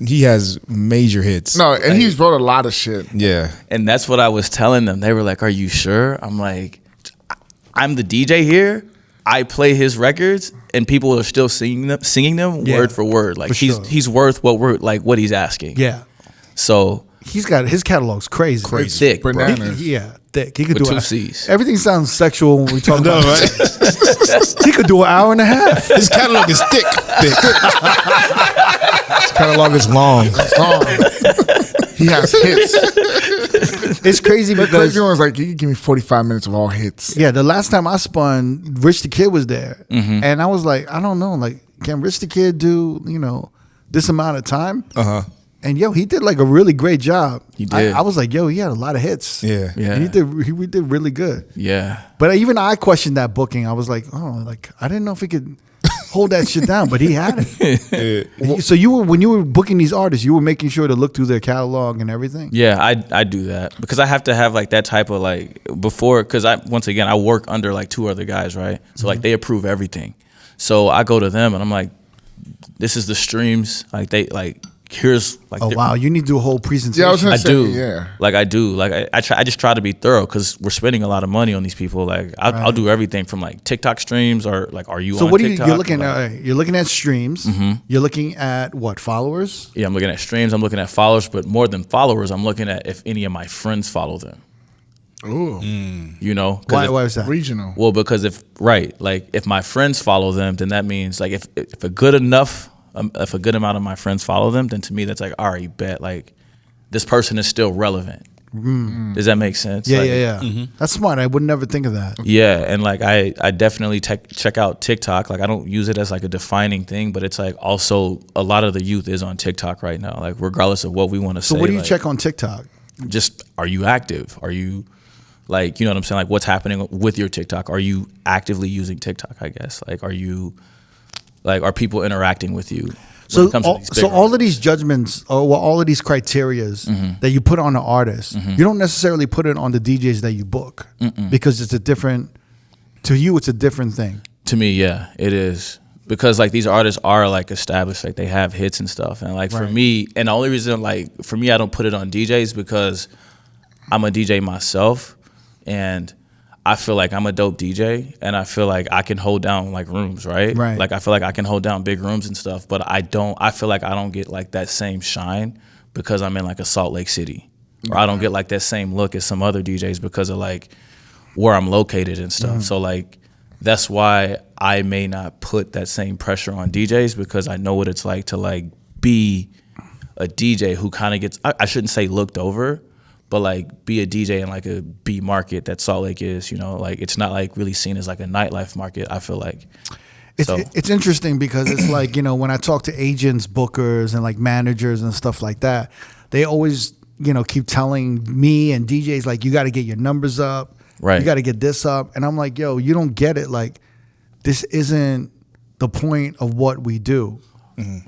he has major hits. No, and he's wrote a lot of shit. Yeah. and that's what I was telling them. They were like, are you sure? I'm like, I'm the DJ here. I play his records, and people are still singing them Yeah. word for word. Like For sure. he's worth what he's asking. Yeah. So He's got his catalog's crazy. it's thick, bro. Bananas. Yeah, thick. He could With do two it. C's. Everything sounds sexual when we talk No, about right? it. He could do an hour and a half. His catalog is thick. His catalog is long. He has hits. It's crazy The because crazy one was like, you can give me 45 minutes of all hits. yeah, the last time I spun, Rich the Kid was there, and I was like, I don't know, like, can Rich the Kid do this amount of time? And yo, he did like a really great job. He did. I was like, yo, he had a lot of hits. Yeah. Yeah. And he did really good. Yeah. But even I questioned that booking. I was like, oh, like I didn't know if he could hold that shit down, but he had it. So when you were booking these artists, you were making sure to look through their catalog and everything. Yeah, I do that because I have to have like that type of like before, because I work under like two other guys, right? So like they approve everything. So I go to them and I'm like, this is the streams. Like they like here's like Oh wow, you need to do a whole presentation. Yeah, I was gonna I say, do. yeah. Like I do. Like I just try to be thorough because we're spending a lot of money on these people. Like I'll do everything from like TikTok streams or like are you So on what are TikTok? you're looking Like, at? You're looking at streams. You're looking at what, followers? Yeah, I'm looking at streams. I'm looking at followers, but more than followers, I'm looking at if any of my friends follow them. Ooh. You know, 'cause Why was that? Regional. Well, because if my friends follow them, then that means like if a good amount of my friends follow them, then to me that's like, all right, bet like this person is still relevant. Does that make sense? Yeah, Like, yeah. That's smart. I would never think of that. Yeah, and like I definitely check out TikTok. Like I don't use it as like a defining thing, but it's like also a lot of the youth is on TikTok right now. Like regardless of what we want to say. So what do you like, check on TikTok? Just are you active? Are you like, you know what I'm saying? Like what's happening with your TikTok? Are you actively using TikTok, I guess? Like are people interacting with you? So it comes to these bigger so all of artists. these judgments, or well, all of these criterias that you put on the artist, you don't necessarily put it on the DJs that you book because it's a different. To you, it's a different thing. To me, yeah, it is. Because like these artists are like established, like they have hits and stuff. And like for me, and the only reason like for me I don't put it on DJs because I'm a DJ myself and I feel like I'm a dope DJ and I feel like I can hold down like rooms, right? Right. Like I feel like I can hold down big rooms and stuff, but I feel like I don't get like that same shine because I'm in like a Salt Lake City. Or I don't get like that same look as some other DJs because of like where I'm located and stuff. So like that's why I may not put that same pressure on DJs because I know what it's like to like be a DJ who kind of gets, I shouldn't say looked over, but like be a DJ in like a B market that Salt Lake is, you know, like it's not like really seen as like a nightlife market, I feel like. It's interesting because it's like, you know, when I talk to agents, bookers, and like managers and stuff like that, they always, you know, keep telling me and DJs like, you got to get your numbers up. Right. You got to get this up. And I'm like, yo, you don't get it. Like, this isn't the point of what we do.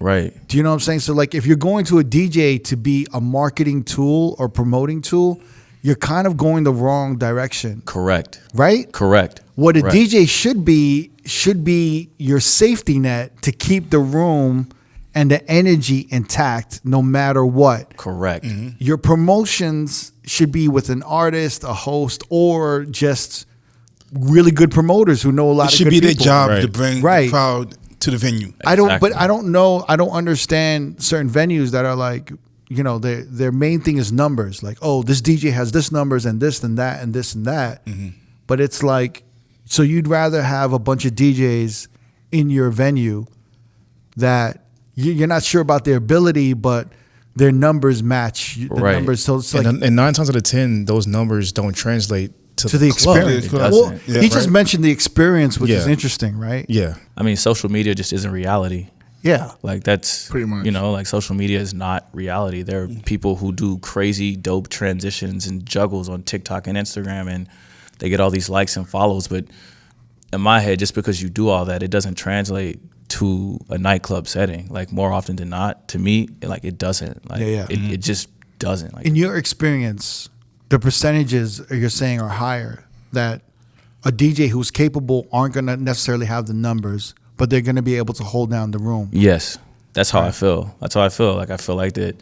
Right. Do you know what I'm saying? So, like, if you're going to a DJ to be a marketing tool or promoting tool, you're kind of going the wrong direction. Correct. Right? Correct. What a Correct. DJ should be your safety net to keep the room and the energy intact no matter what. Correct. Your promotions should be with an artist, a host, or just really good promoters who know a lot It of should good be their people. job Right. to bring Right. the crowd to the venue. I don't, Exactly. but I don't know. I don't understand certain venues that are like, you know, their main thing is numbers. Like, oh, this DJ has this numbers and this and that and this and that. But it's like, so you'd rather have a bunch of DJs in your venue that you're not sure about their ability, but their numbers match the Right. numbers. So it's like And 9 times out of 10, those numbers don't translate to to the club. experience. It Well, doesn't. Yeah, he just right. mentioned the experience, which is Yeah. interesting, right? Yeah. I mean, social media just isn't reality. Yeah. Like that's Pretty much. you know, like social media is not reality. There are people who do crazy dope transitions and juggles on TikTok and Instagram and they get all these likes and follows. But in my head, just because you do all that, it doesn't translate to a nightclub setting. Like more often than not, to me, like it doesn't. Like Yeah. It just doesn't. Like In your experience, the percentages you're saying are higher that a DJ who's capable aren't going to necessarily have the numbers, but they're going to be able to hold down the room. yes, that's how I feel. That's how I feel. Like I feel like that,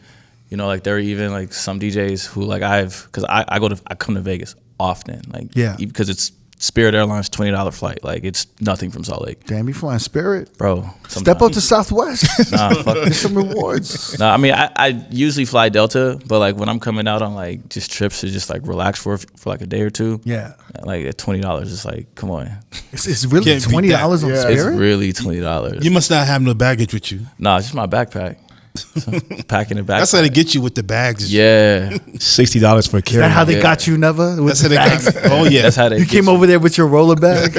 you know, like there are even like some DJs who like because I come to Vegas often, like because it's Spirit Airlines $20 flight, like it's nothing from Salt Lake, Damn, you flying Spirit? bro. Step up to Southwest. Nah, fuck. Get some rewards. No, I mean I usually fly Delta, but like when I'm coming out on like just trips to just like relax for like a day or two, Yeah. like at $20, it's like come on, It's really Can't beat that. $20 on Yeah. it's Spirit? really $20. You must not have no baggage with you. Nah, it's just my backpack. So, packing it back. That's how they get you with the bags. Yeah, $60 for a Is that carry. how they Yeah. got you, Neva? With That's how the they bags? got. Oh yeah, that's how they. You get came over there with your roller bag?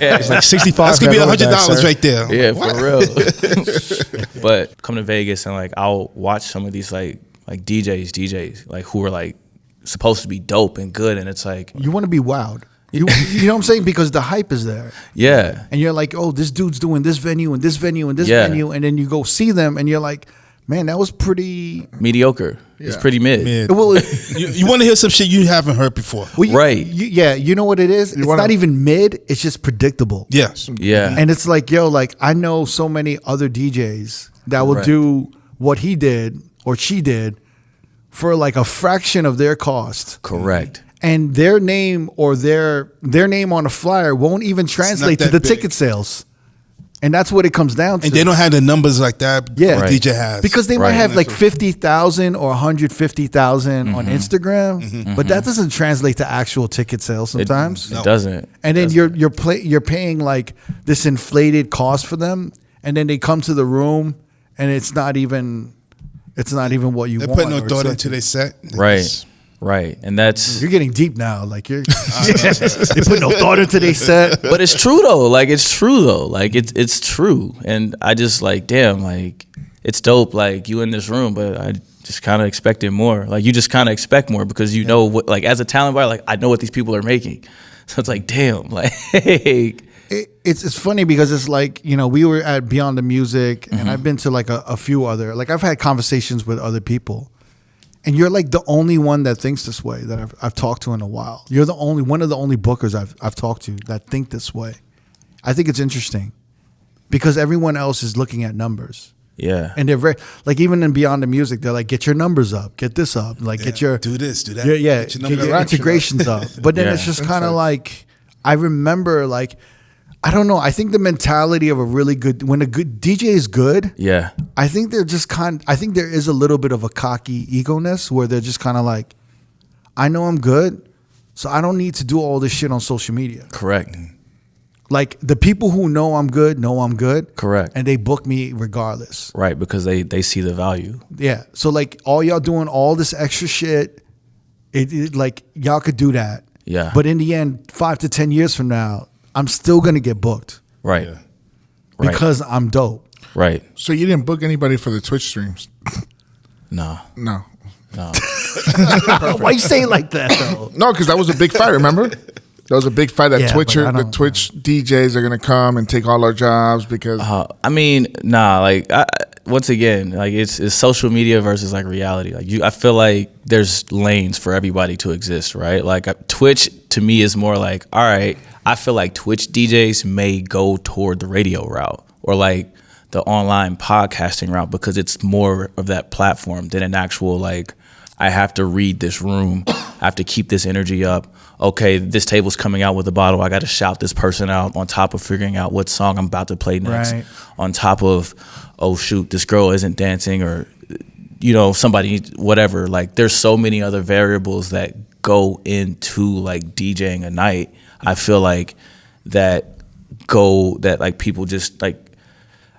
Yeah, Like 65. that's gonna be for that roller bag, $100 sir. right there. Yeah, What? for real. But come to Vegas and like I'll watch some of these like DJs like who are like supposed to be dope and good, and it's like You want to be wowed. You know what I'm saying? Because the hype is there. yeah, And you're like, oh, this dude's doing this venue and this venue and this Yeah. venue. And then you go see them and you're like, man, that was pretty. mediocre. It's Yeah. pretty mid. Man, Well, you want to hear some shit you haven't heard before. well, Right. Yeah, you know what it is? It's wanna- not even mid. It's just predictable. Yes. Yeah, And it's like, yo, like I know so many other DJs that will Right. do what he did or she did for like a fraction of their cost. correct. And their name or their name on a flyer won't even translate to that the big. ticket sales. And that's what it comes down to. And they don't have the numbers like that. Yeah. the Right. DJ has Because they might Right. have like 50,000 or 150,000 on Instagram, but that doesn't translate to actual ticket sales sometimes. It doesn't. And then you're paying like this inflated cost for them, and then they come to the room, and it's not even what you They want. put no or thought expect. into their set. Right, right, and that's. You're getting deep now. Like you're, they put no thought into their set. But it's true though. Like it's true though. Like it's true. And I just like damn. Like it's dope. Like you in this room, but I just kind of expected more. Like you just kind of expect more because you know what. Like as a talent buyer, like I know what these people are making. So it's like damn. Like hey. it's funny because it's like, you know, we were at Beyond the Music, and I've been to like a few other, like I've had conversations with other people, and you're like the only one that thinks this way that I've talked to in a while. You're the only one of the only bookers I've talked to that think this way. I think it's interesting because everyone else is looking at numbers. Yeah. And they're very, like, even in Beyond the Music, they're like, get your numbers up, get this up, like get your do this, do that. get your integrations up. But then Yeah. it's just kind of like, I remember, like, I don't know. I think the mentality of when a good DJ is good, Yeah. I think they're just I think there is a little bit of a cocky ego-ness where they're just kind of like, I know I'm good, so I don't need to do all this shit on social media. Correct. Like, the people who know I'm good. Correct. And they book me regardless. Right, because they see the value. Yeah. So, like, all y'all doing all this extra shit, it like, y'all could do that. Yeah. But in the end, 5 to 10 years from now, I'm still going to get booked Right. Yeah. Right. because I'm dope. Right. So you didn't book anybody for the Twitch streams? No. No. Why you say it like that, though? No, because that was a big fight, remember? That was a big fight that Yeah, but the Twitch DJs are going to come and take all our jobs because... I mean, nah. Like, once again, like it's social media versus like reality. Like I feel like there's lanes for everybody to exist, right? Like Twitch to me is more like, all right. I feel like Twitch DJs may go toward the radio route or like the online podcasting route because it's more of that platform than an actual like, I have to read this room. I have to keep this energy up. Okay, this table's coming out with a bottle. I got to shout this person out on top of figuring out what song I'm about to play next. Right. On top of, oh, shoot, this girl isn't dancing or, you know, somebody, whatever. Like, there's so many other variables that go into, like, DJing a night. I feel like that like, people just, like,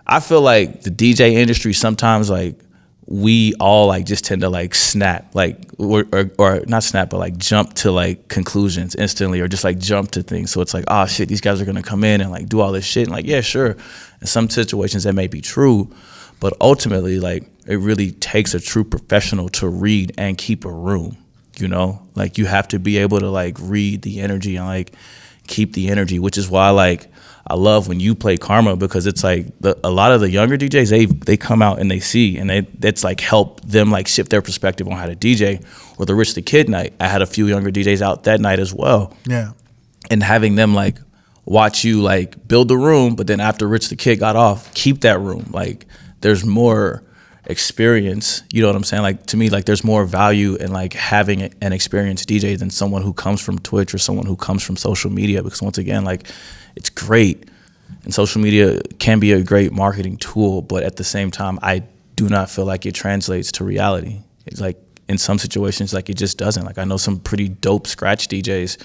I feel like the DJ industry sometimes, like, we all like just tend to like snap, like or not snap, but like jump to like conclusions instantly, or just like jump to things. So it's like, oh shit, these guys are gonna come in and like do all this shit, and like, yeah, sure. In some situations that may be true, but ultimately, like, it really takes a true professional to read and keep a room. You know, like you have to be able to like read the energy and like keep the energy, which is why like I love when you play Karma, because it's like a lot of the younger DJs, they come out and they see, and that's like help them like shift their perspective on how to DJ. Or the Rich the Kid night, I had a few younger DJs out that night as well. Yeah. And having them like watch you like build the room, but then after Rich the Kid got off, keep that room. Like there's more experience, you know what I'm saying? Like to me, like there's more value in like having an experienced DJ than someone who comes from Twitch or someone who comes from social media, because once again, like it's great and social media can be a great marketing tool, but at the same time, I do not feel like it translates to reality. It's like in some situations, like it just doesn't. Like I know some pretty dope scratch DJs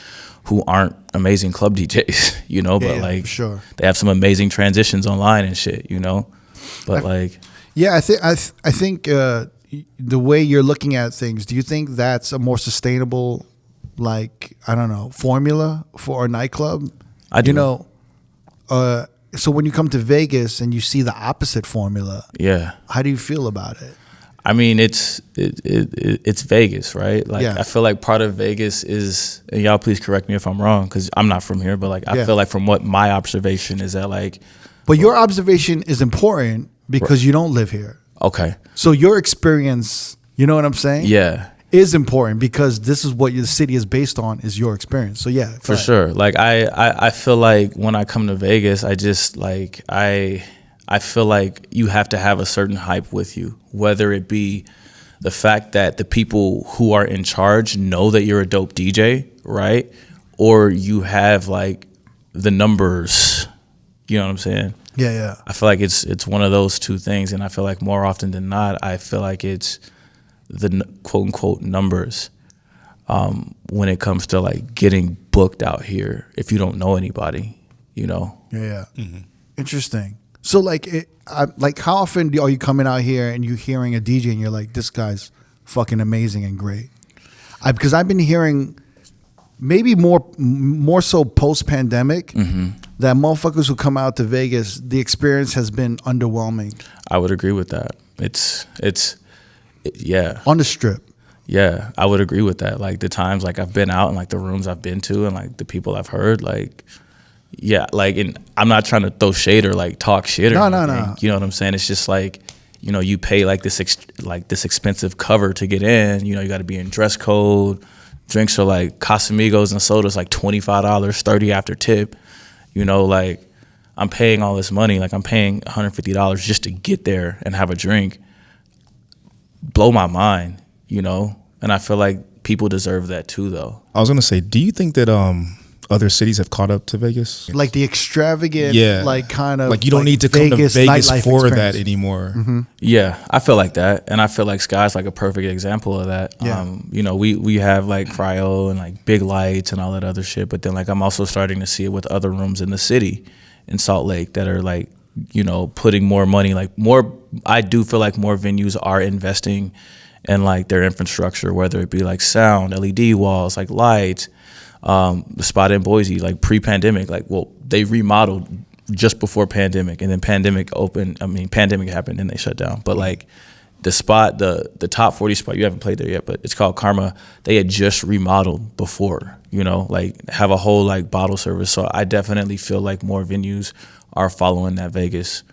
who aren't amazing club DJs, you know, but like for sure. They have some amazing transitions online and shit, you know, but like. Yeah, I think the way you're looking at things, do you think that's a more sustainable, like, I don't know, formula for a nightclub? I do. You know, so when you come to Vegas and you see the opposite formula, Yeah. how do you feel about it? I mean, it's Vegas, right? Like, Yeah. I feel like part of Vegas is, and y'all please correct me if I'm wrong, because I'm not from here, but like, I Yeah. feel like from what my observation is that like, But your observation is important because you don't live here. okay, So your experience, you know what I'm saying? yeah, Is important because this is what your city is based on, is your experience. So yeah, for sure. Like I feel like when I come to Vegas, I just like I feel like you have to have a certain hype with you, whether it be the fact that the people who are in charge know that you're a dope DJ, right? Or you have like the numbers, you know what I'm saying? Yeah. I feel like it's one of those two things, and I feel like more often than not, I feel like it's the quote unquote numbers when it comes to like getting booked out here. If you don't know anybody, you know. Yeah. Interesting. So like, like how often are you coming out here and you hearing a DJ and you're like, this guy's fucking amazing and great? Because I've been hearing maybe more so post pandemic that motherfuckers who come out to Vegas, the experience has been underwhelming. I would agree with that. Yeah. On the strip. Yeah, I would agree with that. Like the times like I've been out and like the rooms I've been to and like the people I've heard, like Yeah, like, and I'm not trying to throw shade or like talk shit or No. You know what I'm saying? It's just like, you know, you pay like this expensive cover to get in. You know, you got to be in dress code. Drinks are like Casamigos and sodas like $25, $30 after tip. You know, like I'm paying all this money. Like I'm paying $150 just to get there and have a drink. Blow my mind, you know? And I feel like people deserve that too, though. I was gonna say, do you think that other cities have caught up to Vegas? Like the extravagant, like kind of like you don't need to come to Vegas for that anymore. Yeah, I feel like that, and I feel like Sky's like a perfect example of that. Yeah. You know, we have like cryo and like big lights and all that other shit, but then like I'm also starting to see it with other rooms in the city, in Salt Lake, that are like, you know, putting more money, like more. I do feel like more venues are investing in like their infrastructure, whether it be like sound, LED walls, like lights. The spot in Boise, like pre-pandemic, like, well, they remodeled just before pandemic, and then pandemic happened and they shut down. But like the spot, the top 40 spot, you haven't played there yet, but it's called Karma. They had just remodeled before, you know, like have a whole like bottle service. So I definitely feel like more venues are following that Vegas,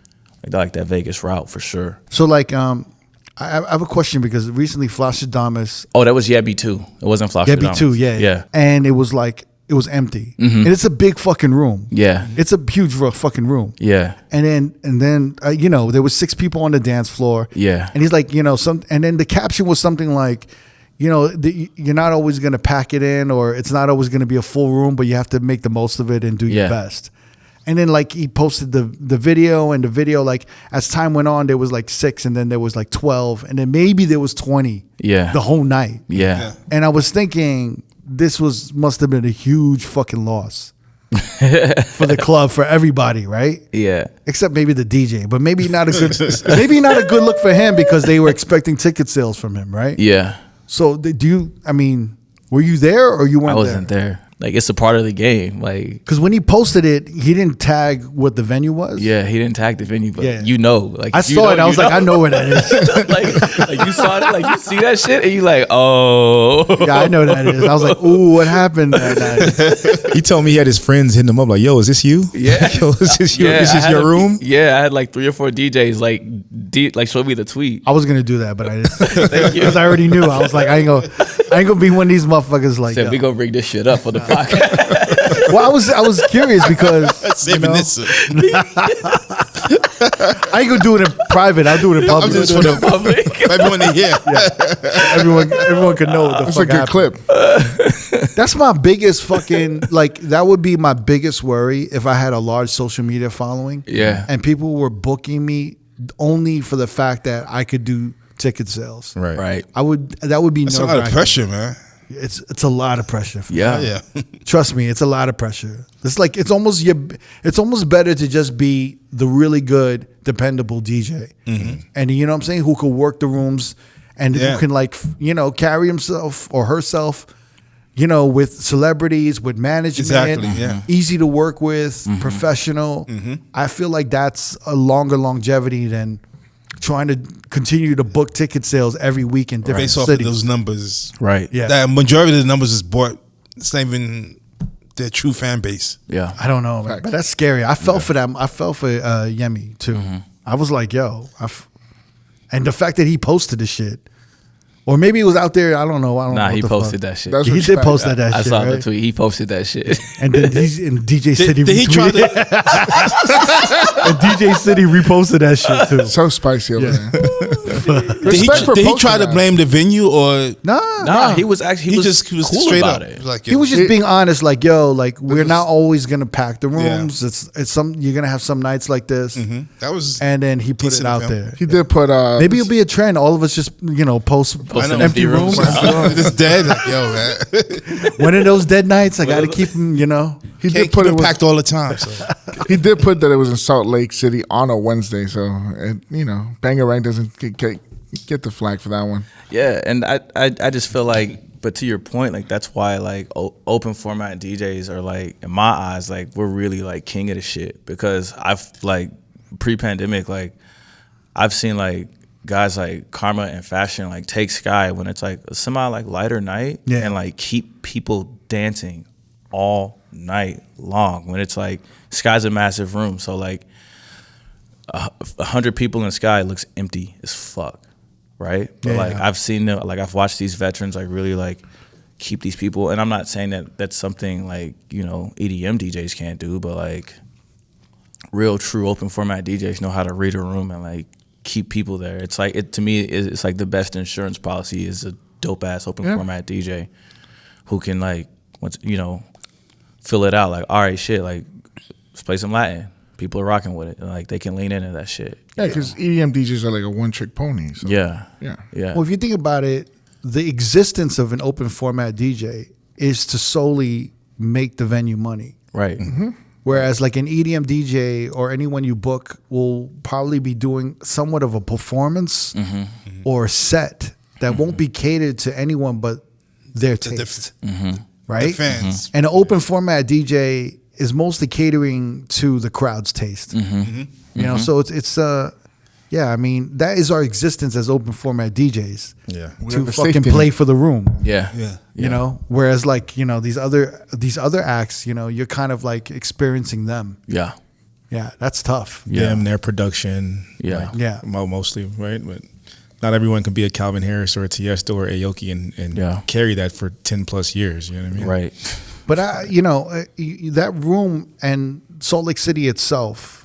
like that Vegas route for sure. So like, I have a question because recently Flashadamas. Oh, that was Yebby too. It wasn't Flashadamas. Yebby too, yeah. And it was like, it was empty. And it's a big fucking room. Yeah. It's a huge fucking room. Yeah. And then you know, there was 6 people on the dance floor. Yeah. And he's like, you know, and then the caption was something like, you know, you're not always going to pack it in, or it's not always going to be a full room, but you have to make the most of it and do your best. And then like he posted the video, and the video, like as time went on, there was like 6, and then there was like 12, and then maybe there was 20 the whole night. Yeah. And I was thinking this must have been a huge fucking loss for the club, for everybody, right? Yeah. Except maybe the DJ, but maybe not a good look for him, because they were expecting ticket sales from him, right? Yeah. So were you there or you weren't there? I wasn't there. Like, it's a part of the game. Like, because when he posted it, he didn't tag what the venue was. Yeah, he didn't tag the venue, but Yeah. you know, like I saw it. I was like, I know where that is. like you saw it, like you see that shit, and you like, oh, Yeah, I know that is. I was like, ooh, what happened that night? He told me he had his friends hitting him up like, yo, is this you? Yeah. Yo, is this Yeah, this is your room? Yeah, I had like 3 or 4 DJs like show me the tweet. I was gonna do that, but I didn't, Thank you. because I already knew. I was like, I ain't gonna be one of these motherfuckers like. Said Yo. we gonna bring this shit up for the podcast. Well, I was curious because Saving this. I ain't gonna do it in private. I'll do it in public. I'm just for the Public. everyone to hear. Everyone can know what the It's fuck a good happened. clip. That's my biggest fucking, like, that would be my biggest worry if I had a large social media following. Yeah. And people were booking me only for the fact that I could do ticket sales. Right. Right. That would be That's a lot of pressure, man. It's a lot of pressure. Yeah. Yeah. Trust me, it's a lot of pressure. It's like it's almost better to just be the really good, dependable DJ, and you know what I'm saying, who could work the rooms and who can, like, you know, carry himself or herself, you know, with celebrities, with management, Exactly, yeah. easy to work with, professional. I feel like that's a longer longevity than trying to continue to book ticket sales every week in different Based off of cities. those numbers. Right. Yeah. That majority of the numbers is bought. It's not even their true fan base. Yeah. I don't know, man, but that's scary. I felt for them. I felt for Yemi too. I was like, yo, and the fact that he posted the shit, or maybe he was out there. I don't know. I don't know. Nah, what he the posted fuck. that shit. That's He did respect. post that I shit. saw Right? the tweet. He posted that shit. And then DJ said he Did he try retweeted it. to? And DJ said he reposted that shit too. So spicy over there. Did he Respect for try posting to that. blame the venue or Nah, he was actually he was was cool straight about up? it. Like, He was just being honest, like, yo, like, we're was- not always gonna pack the rooms. It's you're gonna have some nights like this. that was And then he put it Decent out of him. there. He did put Maybe it'll be a trend. All of us just, you know, post Posting empty empty rooms. rooms. just dead. Like, yo, man, One of those dead nights, I got to keep them, you know. he can't did put keep it it packed all the time. So He did put that it was in Salt Lake City on a Wednesday, so you know, Bangarang doesn't get the flag for that one. Yeah, and I just feel like, but to your point, like that's why like open format DJs are like, in my eyes, like we're really like king of the shit, because I've like pre-pandemic, like I've seen like guys like Karma and Fashion like take Sky when it's like a semi like lighter night, Yeah. and like keep people dancing all night long. When it's like Sky's a massive room, so like 100 people in Sky looks empty as fuck, right? But like I've seen them, like I've watched these veterans like really like keep these people, and I'm not saying that that's something like, you know, EDM DJs can't do, but like real true open format DJs know how to read a room and like keep people there. It's like, it to me, it's like the best insurance policy is a dope ass open format DJ who can like, once, you know, fill it out like, all right, shit, like let's play some Latin. People are rocking with it, and like they can lean into that shit. Yeah, because EDM DJs are like a one-trick pony. So. Yeah. Well, if you think about it, the existence of an open format DJ is to solely make the venue money. Right. Whereas like an EDM DJ or anyone you book will probably be doing somewhat of a performance or set that won't be catered to anyone but their taste. Right? The fans. And an open format DJ is mostly catering to the crowd's taste. You know, so it's yeah, I mean, that is our existence as open format DJs. Yeah. To fucking play for the room. Yeah. You know, whereas like, you know, these other acts, you know, you're kind of like experiencing them. Yeah. Yeah, that's tough. Them, their production. Yeah. Yeah. Mostly, right? But not everyone can be a Calvin Harris or a Tiesto or Aoki and carry that for 10 plus years. You know what I mean? Right. But you know, that room and Salt Lake City itself,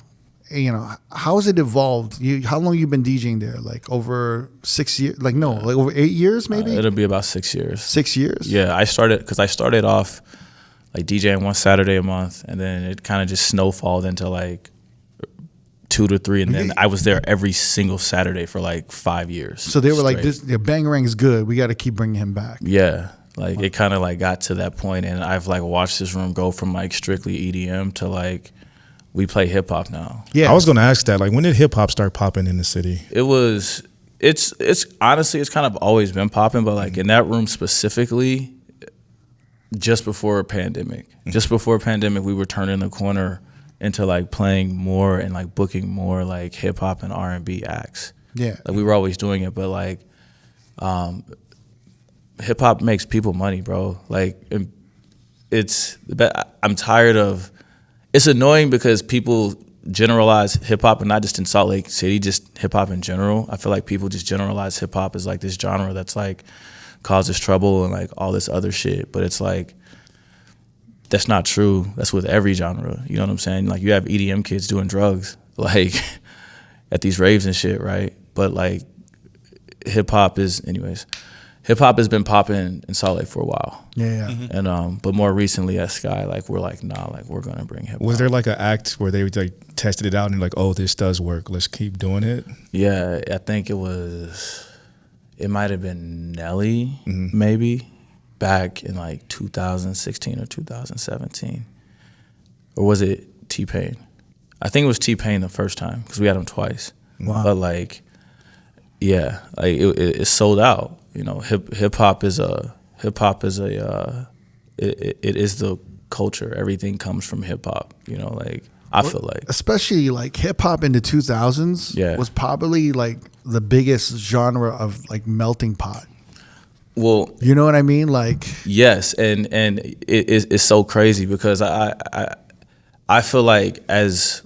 you know, how has it evolved? How long you been DJing there? Like over 6 years? Like no, like over 8 years maybe? It'll be about 6 years. 6 years? Yeah, I started off like DJing one Saturday a month, and then it kind of just snowfalled into like 2 to 3, and then I was there every single Saturday for like 5 years. So they were like, straight. "This Bangarang is good. We got to keep bringing him back." Yeah, like it kind of like got to that point, and I've like watched this room go from like strictly EDM to like we play hip hop now. Yeah, I was going to ask that. Like, when did hip hop start popping in the city? It's honestly, it's kind of always been popping, but like in that room specifically, just before pandemic, we were turning the corner into like playing more and like booking more like hip hop and R&B acts. Yeah, like we were always doing it, but like hip hop makes people money, bro. Like I'm tired of. It's annoying because people generalize hip hop, and not just in Salt Lake City, just hip hop in general. I feel like people just generalize hip hop as like this genre that's like causes trouble and like all this other shit. But it's like, that's not true. That's with every genre. You know what I'm saying? Like you have EDM kids doing drugs like at these raves and shit, right? But like hip hop has been popping in Salt Lake for a while. Yeah. And but more recently at Sky, like we're like, nah, like we're gonna bring hip hop. Was there like an act where they like tested it out and like, oh, this does work, let's keep doing it? Yeah, I think it might have been Nelly, maybe, back in like 2016 or 2017. Or was it T-Pain? I think it was T-Pain the first time because we had him twice. Wow. But like, yeah, like it sold out. You know, hip hop is the culture. Everything comes from hip hop. You know, like I feel like, especially like hip hop in the 2000s was probably like the biggest genre of like melting pot. Well, you know what I mean? Like, yes, and it's so crazy because I feel like as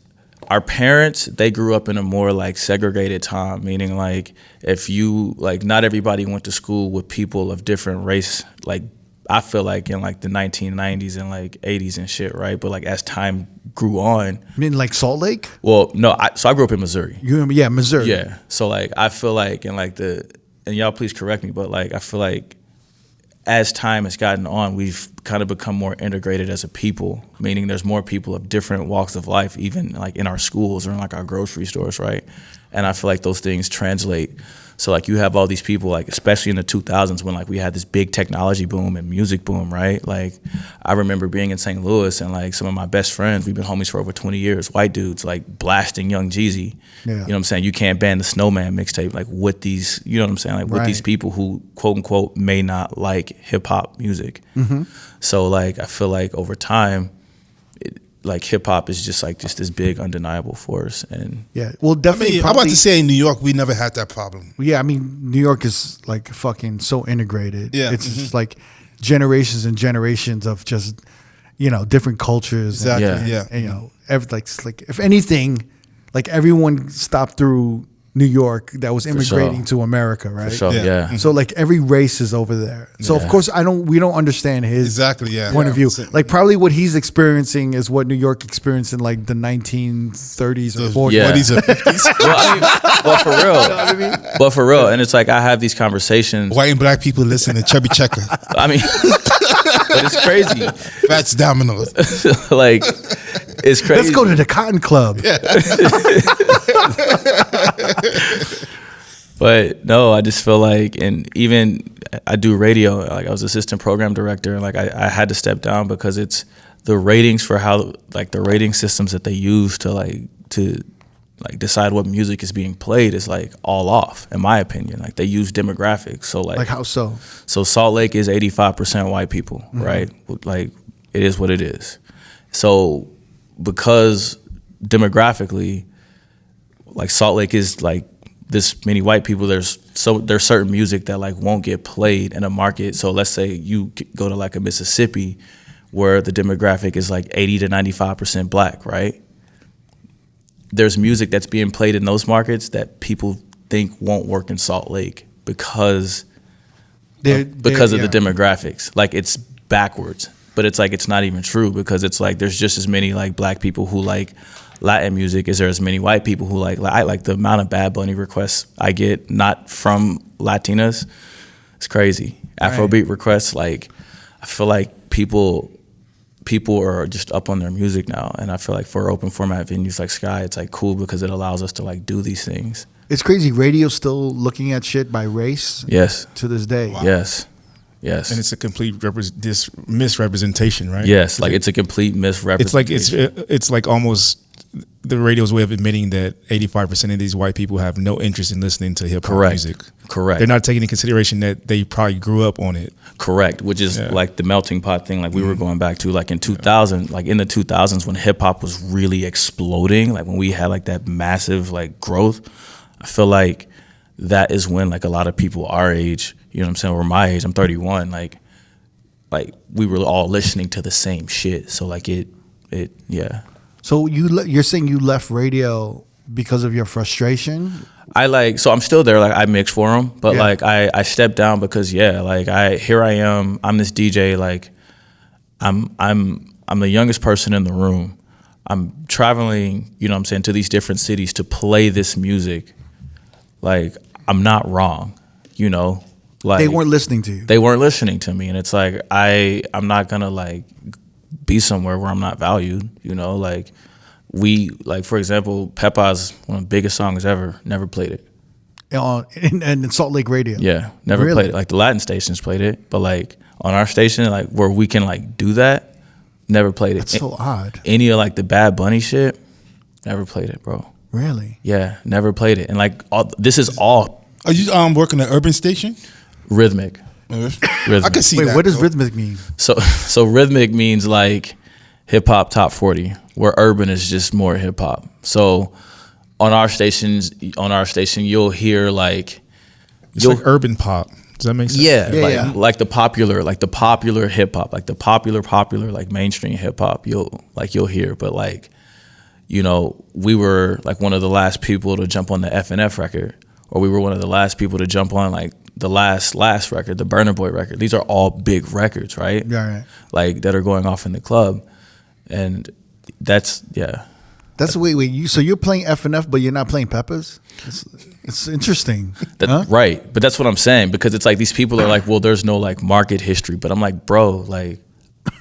our parents, they grew up in a more like segregated time, meaning like if you like not everybody went to school with people of different race. Like I feel like in like the 1990s and like 80s and shit, right? But like as time grew on, I mean like Salt Lake? Well, no, so I grew up in Missouri. Missouri. Yeah, so like I feel like in like and y'all please correct me, but like I feel like as time has gotten on, we've kind of become more integrated as a people, meaning there's more people of different walks of life, even like in our schools or in like our grocery stores, right? And I feel like those things translate. So like you have all these people, like especially in the 2000s when like we had this big technology boom and music boom, right? Like I remember being in St. Louis and like some of my best friends, we've been homies for over 20 years, white dudes like blasting Young Jeezy. You know what I'm saying? You can't ban the Snowman mixtape like with these, you know what I'm saying? Like with these people who quote unquote may not like hip hop music. So like I feel like over time, like hip hop is just like this big undeniable force. And well, definitely. I'm about to say in New York we never had that problem. Yeah, I mean New York is like fucking so integrated. Yeah, it's just like generations and generations of just different cultures. Exactly. Yeah. And, like if anything, like everyone stopped through New York that was immigrating to America, right? For sure, yeah. So like every race is over there. So of course we don't understand his Exactly, yeah. point of view. Yeah. Like probably what he's experiencing is what New York experienced in like the 1930s or 40s. Yeah. 40s or 50s. Well, for real. But for real, and it's like I have these conversations. White and black people listen to Chubby Checker. I mean, but it's crazy. Fats Dominoes. Like, it's crazy. Let's go to the Cotton Club. But no, I just feel like, and even I do radio, like I was assistant program director, and like I had to step down because it's the ratings for how, like the rating systems that they use to decide what music is being played is like all off, in my opinion. Like they use demographics. So like Like how so? So Salt Lake is 85% white people, right? Like it is what it is. So because demographically, like Salt Lake is like this many white people, there's certain music that like won't get played in a market. So let's say you go to like a Mississippi where the demographic is like 80 to 95% black, right? There's music that's being played in those markets that people think won't work in Salt Lake because of the demographics. Like it's backwards, but it's like it's not even true because it's like there's just as many like black people who like Latin music as there as many white people who like the amount of Bad Bunny requests I get not from Latinas. It's crazy. Afrobeat requests, like I feel like people are just up on their music now, and I feel like for open format venues like Sky, it's like cool because it allows us to like do these things. It's crazy. Radio's still looking at shit by race. Yes. To this day. Wow. Yes. And it's a complete misrepresentation, right? Yes, like it's a complete misrepresentation. It's like almost the radio's way of admitting that 85% of these white people have no interest in listening to hip hop music. Correct. They're not taking into consideration that they probably grew up on it. Correct, which is like the melting pot thing, like we were going back to, like in 2000, like in the 2000s when hip hop was really exploding, like when we had like that massive like growth. I feel like that is when like a lot of people our age, you know what I'm saying, or my age, I'm 31, like we were all listening to the same shit. So like it. So you're saying you left radio because of your frustration? So I'm still there. Like I mix for them, but like I stepped down because like here I am. I'm this DJ. Like I'm the youngest person in the room. I'm traveling, you know what I'm saying, to these different cities to play this music. Like I'm not wrong, you know. Like they weren't listening to you. They weren't listening to me, and it's like I'm not gonna like be somewhere where I'm not valued, you know. Like for example, Pepa's one of the biggest songs ever, never played it. In Salt Lake Radio. Yeah, never Really? played it. Like the Latin stations played it, but like on our station, like where we can like do that, never played it. That's so odd. Any of like the Bad Bunny shit, never played it, bro. Really? Yeah, never played it. And like this is all Are you working at Urban Station? rhythmic. I can see Wait, that. what does though. rhythmic mean? So rhythmic means like hip hop top 40, where urban is just more hip hop. So on our station, you'll hear like It's like urban pop. Does that make sense? Yeah. like the popular hip hop, like the popular like mainstream hip hop. You'll hear, but like, you know, we were like one of the last people to jump on the FNF record, or we were one of the last people to jump on like the last record, the Burna Boy record. These are all big records, right? Yeah, right. Like that are going off in the club, and that's That's so you're playing FNF, but you're not playing Peppers? It's interesting. Huh? Right. But that's what I'm saying, because it's like these people are like, well, there's no like market history, but I'm like, bro, like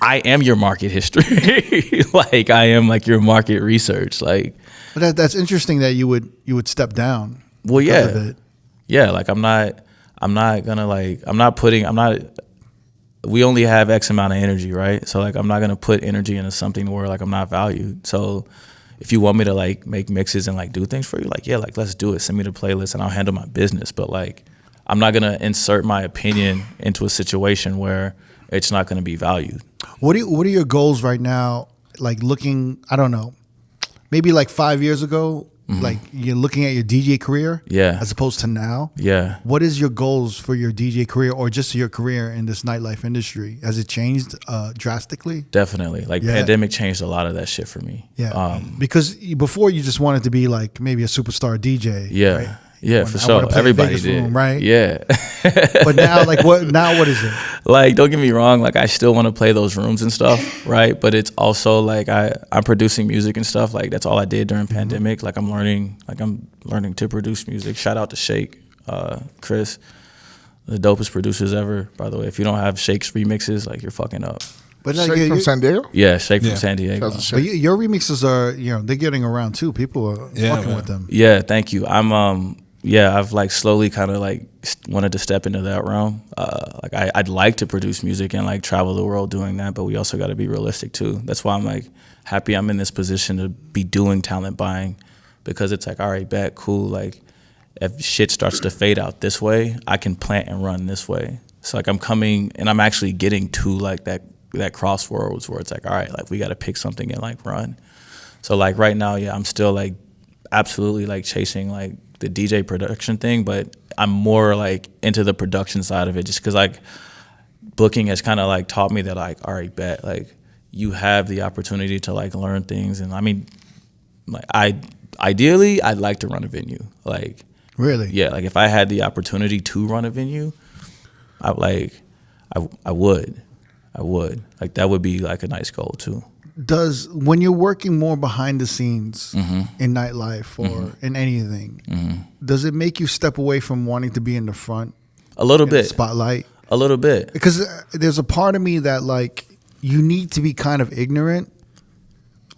I am your market history. Like I am like your market research. Like, But that's interesting that you would step down. well, because of it. yeah. Like I'm not gonna like we only have X amount of energy, right? So like I'm not gonna put energy into something where like I'm not valued. So if you want me to like make mixes and like do things for you, like yeah, like let's do it. Send me the playlist and I'll handle my business. But like I'm not gonna insert my opinion into a situation where it's not gonna be valued. What are your goals right now? Like looking, I don't know, maybe like 5 years ago, like you're looking at your DJ career, Yeah. as opposed to now, Yeah. what is your goals for your DJ career or just your career in this nightlife industry? Has it changed drastically? Definitely. Like Yeah. pandemic changed a lot of that shit for me. Yeah, because before you just wanted to be like maybe a superstar DJ. Yeah. right? Yeah, When for I sure. wanna play Everybody Vegas did. Room, right? Yeah. But now, like, what? Now, what is it? Like, don't get me wrong, like I still want to play those rooms and stuff, right? But it's also like I'm producing music and stuff. Like that's all I did during pandemic. Like I'm learning to produce music. Shout out to Shake, Chris, the dopest producers ever, by the way. If you don't have Shake's remixes, like you're fucking up. But like, Straight from San Diego. Yeah, Shake from San Diego. Shouts to but Shake. your remixes are, they're getting around too. People are fucking man. with them. Yeah, thank you. I've like slowly kind of like wanted to step into that realm. Like I'd like to produce music and like travel the world doing that, but we also got to be realistic too. That's why I'm like happy I'm in this position to be doing talent buying, because it's like, all right, bet, cool. Like if shit starts to fade out this way, I can plant and run this way. So like I'm coming and I'm actually getting to like that crossroads where it's like, all right, like we got to pick something and like run. So like right now, yeah, I'm still like absolutely like chasing like the DJ production thing, but I'm more like into the production side of it just because like booking has kind of like taught me that like, all right, bet, like you have the opportunity to like learn things. And I mean, like ideally I'd like to run a venue. Like, Really? yeah, like if I had the opportunity to run a venue, I would. Like that would be like a nice goal too. When you're working more behind the scenes Mm-hmm. in nightlife or in anything, does it make you step away from wanting to be in the front, A little in the bit. spotlight? A little bit. Because there's a part of me that like you need to be kind of ignorant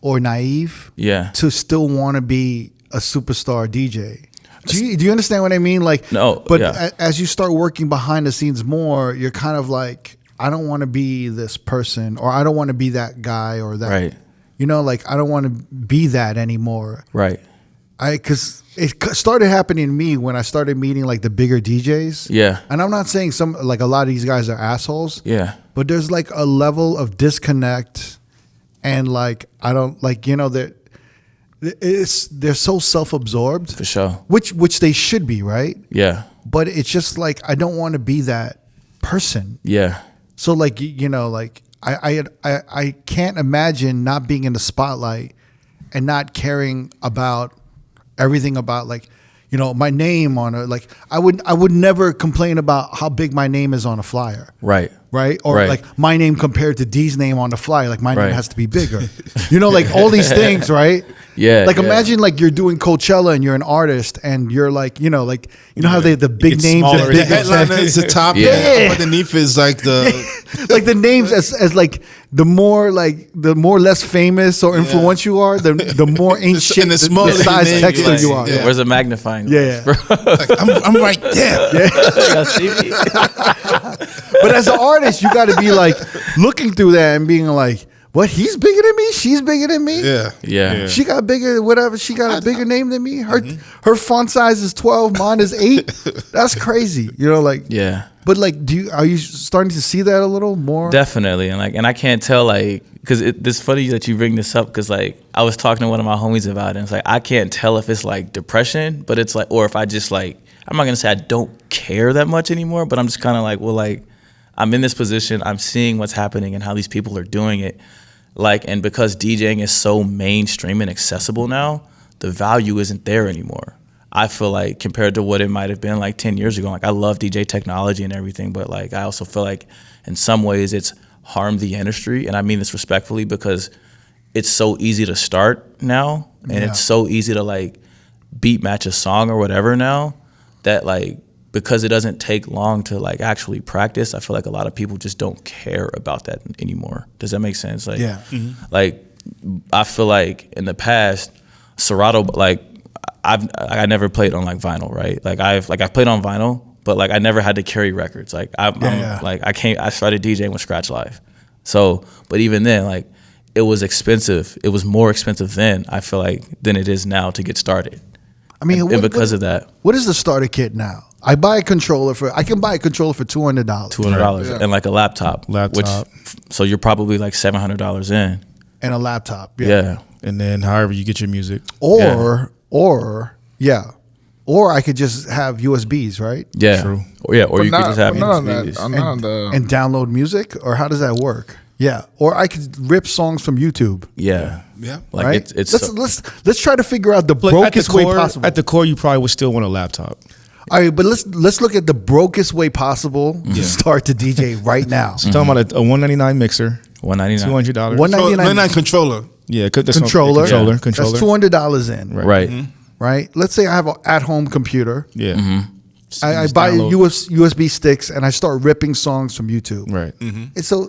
or naive, Yeah. to still want to be a superstar DJ. Do you understand what I mean? Like, No, But yeah. as you start working behind the scenes more, you're kind of like, I don't want to be this person, or I don't want to be that guy or that. Right. Like I don't want to be that anymore. Right. Because it started happening to me when I started meeting like the bigger DJs. Yeah. And I'm not saying a lot of these guys are assholes. Yeah. But there's like a level of disconnect, and like I don't like they're so self-absorbed, For sure. which they should be, right? Yeah. But it's just like I don't want to be that person. Yeah. So like like I can't imagine not being in the spotlight and not caring about everything about like my name on a like I would never complain about how big my name is on a flyer. Right. Right? Or Right. like my name compared to D's name on the flyer, like my name Right. has to be bigger. Like all these things, right? Yeah, Like yeah. imagine like you're doing Coachella and you're an artist and you're like, how they the big It's names smaller. and The big headliner is the top. Yeah. Yeah. Underneath is like the like the names as like the more less famous or influential you are, the more ancient and the smaller the size name, texture like, you are. yeah. Where's the magnifying Yeah, glass, yeah. bro? like, I'm right there. Y'all see me? But as an artist, you got to be like looking through that and being like, what? He's bigger than me. She's bigger than me. Yeah. Yeah. She got bigger, whatever. She got a bigger name than me. Her font size is 12. Mine is 8. That's crazy. Like Yeah. But like, are you starting to see that a little more? Definitely. And I can't tell because it's funny that you bring this up because like I was talking to one of my homies about it and it's like I can't tell if it's like depression, but it's like, or if I just like, I'm not gonna say I don't care that much anymore, but I'm just kind of like, well, like I'm in this position, I'm seeing what's happening and how these people are doing it. Like, and because DJing is so mainstream and accessible now, the value isn't there anymore. I feel like compared to what it might have been like 10 years ago, like I love DJ technology and everything, but like I also feel like in some ways it's harmed the industry. And I mean this respectfully because it's so easy to start now and it's so easy to like beat match a song or whatever now that like, because it doesn't take long to like actually practice, I feel like a lot of people just don't care about that anymore. Does that make sense? Like, Yeah. like I feel like in the past, Serato, like I never played on like vinyl, right? Like I've played on vinyl, but like I never had to carry records. Like I started DJing with Scratch Live. So, but even then, like it was expensive. It was more expensive then, I feel like, than it is now to get started. I mean, And because of that, what is the starter kit now? I can buy a controller for $200. $200 and like a laptop. Laptop. So you're probably like $700 in. And a laptop. Yeah. And then however you get your music. Or or I could just have USBs, right? Yeah. True. Or, yeah, or But you could just have not on USBs. that. Not on the. And download music, or how does that work? Yeah, or I could rip songs from YouTube. Yeah. Yeah. Like Right? it's let's try to figure out the brokest way possible. At the core, you probably would still want a laptop. All right, but let's look at the brokest way possible to start to DJ right now. So talking about a $199 mixer, $199. $200. $199 controller. Yeah, that's controller. controller. That's $200 in. Right. Right. Let's say I have an at-home computer. Yeah. I Just buy download. USB sticks and I start ripping songs from YouTube. Right.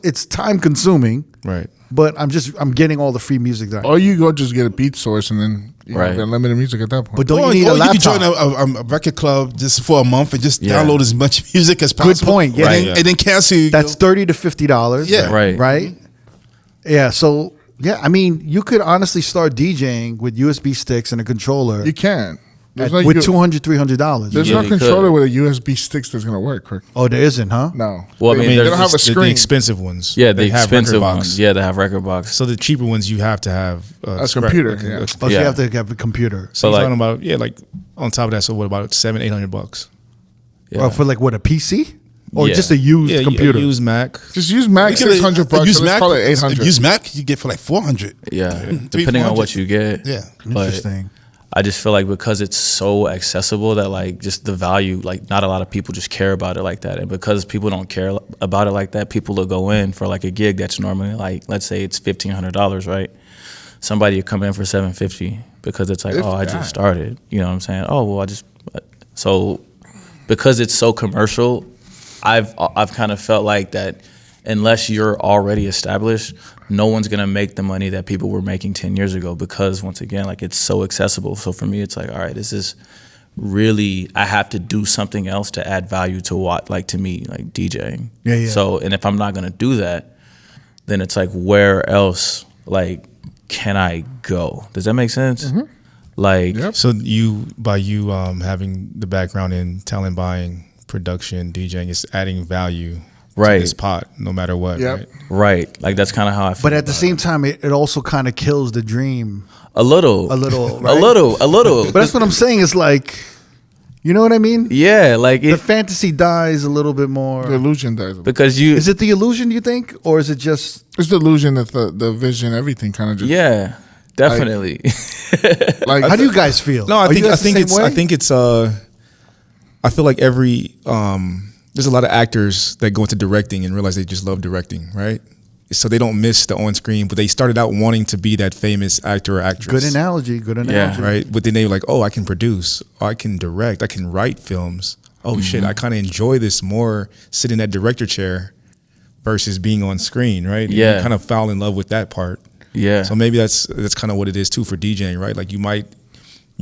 It's time consuming, Right. but I'm getting all the free music that. Or you go just get a beat source and then you Right. have unlimited music at that point. But don't Or you need a you laptop? could join a record club just for a month and just Yeah. download as much music as possible. point, yeah. And, Right. and then cancel. That's $30 to $50. Yeah. Right. Right. Yeah. So yeah, I mean, you could honestly start DJing with USB sticks and a controller you can. There's with no, $200, $300. there's Yeah, no you controller could. with a USB sticks that's gonna work. Correct? Oh, there isn't, huh? No. Well, I mean, they there's don't have a The screen. expensive ones. Yeah, the They have expensive record box. ones. Yeah, they have record box. So the cheaper ones, you have to have A computer, yeah. Oh, so Yeah. you have to have a computer. So like- you're talking about like on top of that. So what about $700-800? Yeah. Or for like what, a PC? Or Yeah. just a used computer? Use Mac. Just use Mac, $600. Use So let's Mac. call it 800. Use Mac. You get for like 400. Yeah, depending on what 400. you get. Yeah. But Interesting. I just feel like because it's so accessible that like just the value, like not a lot of people just care about it like that. And because people don't care about it like that, people will go in for like a gig that's normally like, let's say it's $1,500, right? Somebody will come in for $750 because it's like, If I that. just started. You know what I'm saying? Oh, well, so because it's so commercial, I've kind of felt like that unless you're already established, no one's gonna make the money that people were making 10 years ago because once again, like it's so accessible. So for me, it's like, all right, this is really, I have to do something else to add value to what, like to me, like DJing. Yeah. So, and if I'm not gonna do that, then it's like, where else, like, can I go? Does that make sense? Like, Yep. So by you having the background in talent buying, production, DJing, it's adding value Right. to this pot, no matter what. Yep. Right? right, like that's kind of how I feel. But at the same time, it also kind of kills the dream a little, a little, a right? little. But that's what I'm saying. It's like, you know what I mean? Yeah, like The it, fantasy dies a little bit more. The illusion does. because you, Is it the illusion, you think? Or is it just, It's the illusion that the vision, everything kind of just. yeah, definitely. Like, how do you guys feel? No, I Are you think guys the same way? I think it's I feel like there's a lot of actors that go into directing and realize they just love directing, right? So they don't miss the on screen, but they started out wanting to be that famous actor or actress. Good analogy. Good analogy. Right? But then they were like, oh, I can produce, I can direct, I can write films. Oh shit, I kind of enjoy this more sitting in that director chair versus being on screen, right? And Yeah. you kind of fall in love with that part. Yeah. So maybe that's kind of what it is too for DJing, right? Like you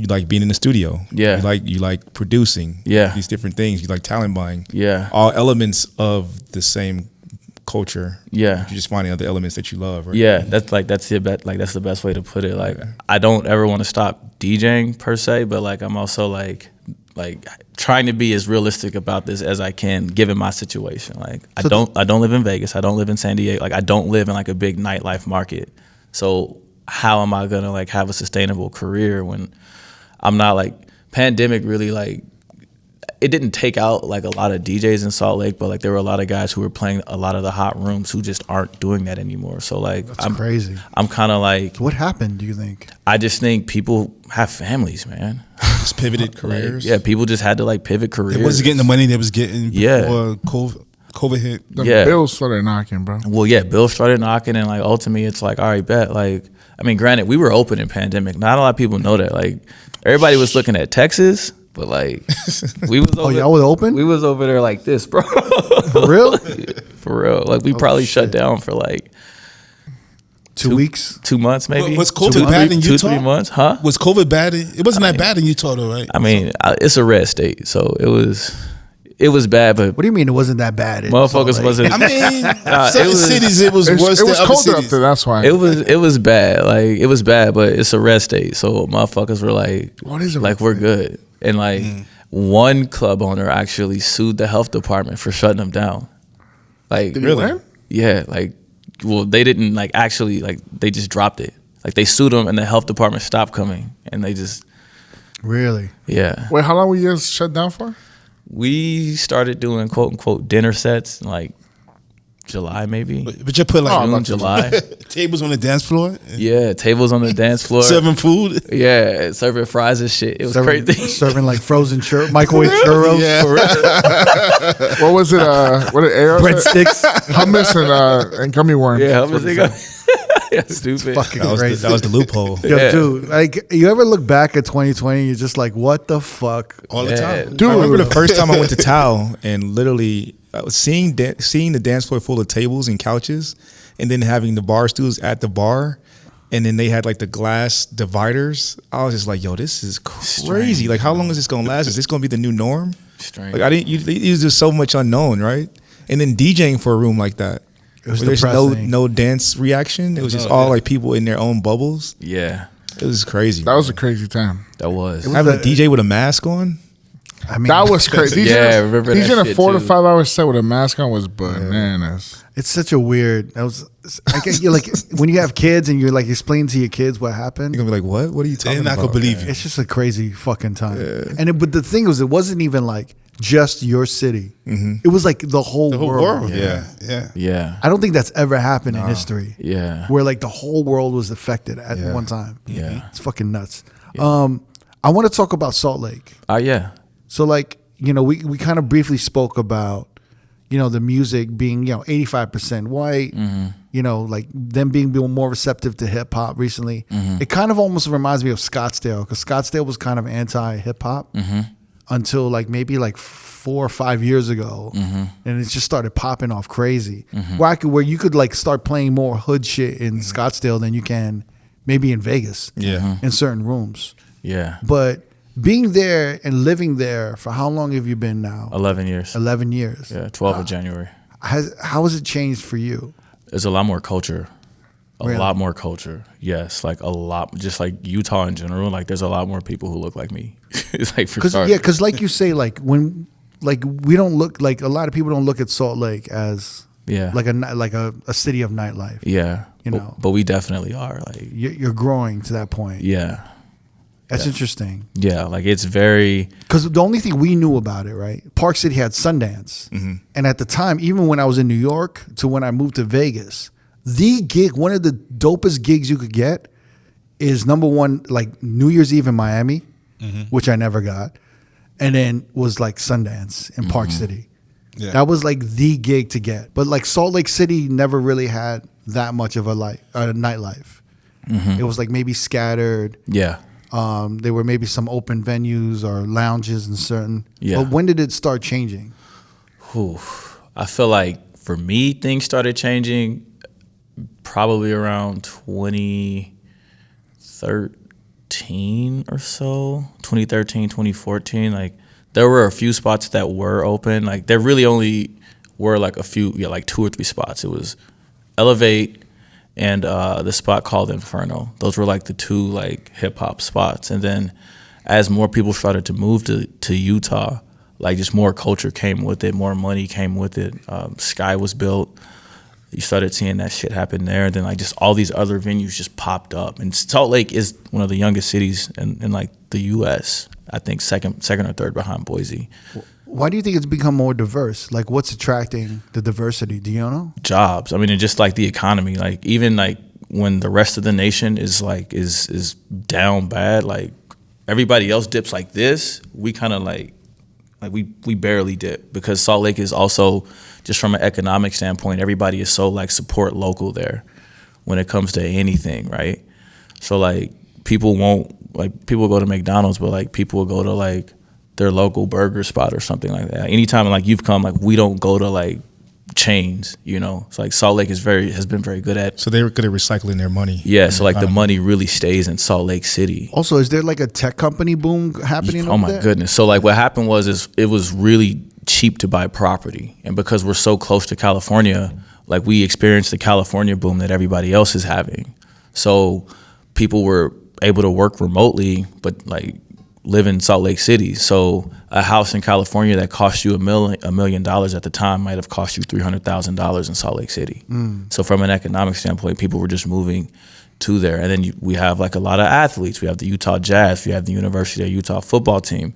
like being in the studio. Yeah. You like producing. Yeah. These different things. You like talent buying. Yeah. All elements of the same culture. Yeah. You're just finding other elements that you love, right? Yeah, that's the best way to put it. Like, I don't ever want to stop DJing per se, but like I'm also like trying to be as realistic about this as I can given my situation. Like I don't live in Vegas, I don't live in San Diego, like I don't live in like a big nightlife market. So how am I gonna like have a sustainable career when I'm not like pandemic really like it didn't take out like a lot of DJs in Salt Lake, but like there were a lot of guys who were playing a lot of the hot rooms who just aren't doing that anymore. So like That's crazy. I'm kind of like, What happened, do you think? I just think people have families, man. Just pivoted careers. Yeah, people just had to like pivot careers. They wasn't getting the money they was getting Yeah. before COVID hit. the yeah. bills started knocking, bro. Well, yeah, Bill started knocking, and like ultimately, it's like, all right, bet. Like, I mean, granted, we were open in pandemic. Not a lot of people know that. Like, everybody was looking at Texas, but like, we was over. y'all was open? We was over there like this, bro. For real? For real. Like, we probably shut down for like 2 weeks? 2 months, maybe. Was COVID bad in Utah? 2-3 months, huh? Was COVID bad? It wasn't that bad in Utah, though, right? I mean, it's a red state, so it was bad, but What do you mean it wasn't that bad? in motherfuckers Salt Lake? wasn't. I mean, it certain was- cities it was worse It than was other colder up cities. there. That's why. It was bad. Like it was bad, but it's a red state, so motherfuckers were like, What is a like red we're state? good. And like one club owner actually sued the health department for shutting them down. Like Did he win? Yeah, like well, they didn't like actually like they just dropped it. Like they sued them and the health department stopped coming and they just Really? Yeah. Wait, how long were you guys shut down for? We started doing quote unquote dinner sets in like July maybe. But you put like June, July. tables on the dance floor, Yeah, tables on the dance floor. serving food. Yeah, serving fries and shit. It was crazy. Serving like frozen microwave churros, What was it? What did AR say? breadsticks. Hummus and gummy worms. Yeah, That's how what much he they said. go? Yeah, stupid. Fucking That crazy. was the loophole. Yo, Yeah. dude, like, you ever look back at 2020, you're just like, what the fuck? All the Yeah. time. Dude, I remember the first time I went to Tao and literally I was seeing the dance floor full of tables and couches, and then having the bar stools at the bar, and then they had like the glass dividers. I was just like, yo, this is crazy. Strange. Like, how long is this gonna last? Is this gonna be the new norm? Strange. Like, it was just so much unknown, right? And then DJing for a room like that. It was where there's depressing. no dance reaction. It was just all like people in their own bubbles. Yeah, It was crazy. That was a crazy time. that was. Having a DJ with a mask on. I mean, That was crazy. Yeah, I remember that DJing a shit 4 to too. 5 hour set with a mask on was bananas. it's such a weird. I guess you're like when you have kids and you're like explaining to your kids what happened. You're gonna be like, what? What are you talking They're not about? gonna believe you. It's just a crazy fucking time. But the thing was, it wasn't even like just your city. It was like the whole, The whole world. world. Yeah. Yeah. Yeah, I don't think that's ever happened in history. yeah, Where like the whole world was affected at one time. Yeah. It's fucking nuts. I want to talk about Salt Lake. yeah. So like, we kind of briefly spoke about, the music being, 85% white, like them being more receptive to hip hop recently. It kind of almost reminds me of Scottsdale, because Scottsdale was kind of anti hip hop until like maybe like 4 or 5 years ago. And it just started popping off crazy. Where you could like start playing more hood shit in Scottsdale than you can maybe in Vegas. Yeah. In certain rooms. Yeah. But being there and living there, for how long have you been now? 11 years. 11 years. Yeah, 12 of January. How has it changed for you? There's a lot more culture. A Really? lot more culture. Yes, like a lot. Just like Utah in general, like there's a lot more people who look like me. It's like for starters. Because like you say, like when, like we don't look, like a lot of people don't look at Salt Lake as Yeah. like a city of nightlife. Yeah. You know. But we definitely are. Like, You're growing to that point. yeah. That's interesting. Yeah. Like it's very. Because the only thing we knew about it, right? Park City had Sundance. And at the time, even when I was in New York to when I moved to Vegas, the gig, one of the dopest gigs you could get is number one, like New Year's Eve in Miami, which I never got. And then was like Sundance in Park City. Yeah. That was like the gig to get. But like Salt Lake City never really had that much of a nightlife. It was like maybe scattered. Yeah. There were maybe some open venues or lounges and certain. Yeah. But when did it start changing? Whew. I feel like for me, things started changing probably around 2013 or so, 2013, 2014. Like there were a few spots that were open. Like there really only were like a few, like 2 or 3 spots. It was Elevate and the spot called Inferno. Those were like the 2 like hip hop spots. And then as more people started to move to Utah, like just more culture came with it, more money came with it. Sky was built. You started seeing that shit happen there. And then like just all these other venues just popped up. And Salt Lake is one of the youngest cities in like the US. I think second or third behind Boise. Why do you think it's become more diverse? Like what's attracting the diversity? Do you know? Jobs. I mean, and just like the economy, like even like when the rest of the nation is like is down bad, like everybody else dips like this, we kind of like we barely dip, because Salt Lake is also, just from an economic standpoint, everybody is so like support local there when it comes to anything, right? So like people go to McDonald's, but like people will go to like their local burger spot or something like that. Anytime like you've come, like we don't go to like chains, It's like Salt Lake has been very good at. So they were good at recycling their money. Yeah, so like the money really stays in Salt Lake City. Also, is there like a tech company boom happening Oh over my there? goodness. So like what happened was it was really cheap to buy property. And because we're so close to California, like we experienced the California boom that everybody else is having. So people were able to work remotely, but like live in Salt Lake City. So a house in California that cost you $1 million at the time might have cost you $300,000 in Salt Lake City. So from an economic standpoint, people were just moving to there. And then we have like a lot of athletes. We have the Utah Jazz. We have the University of Utah football team.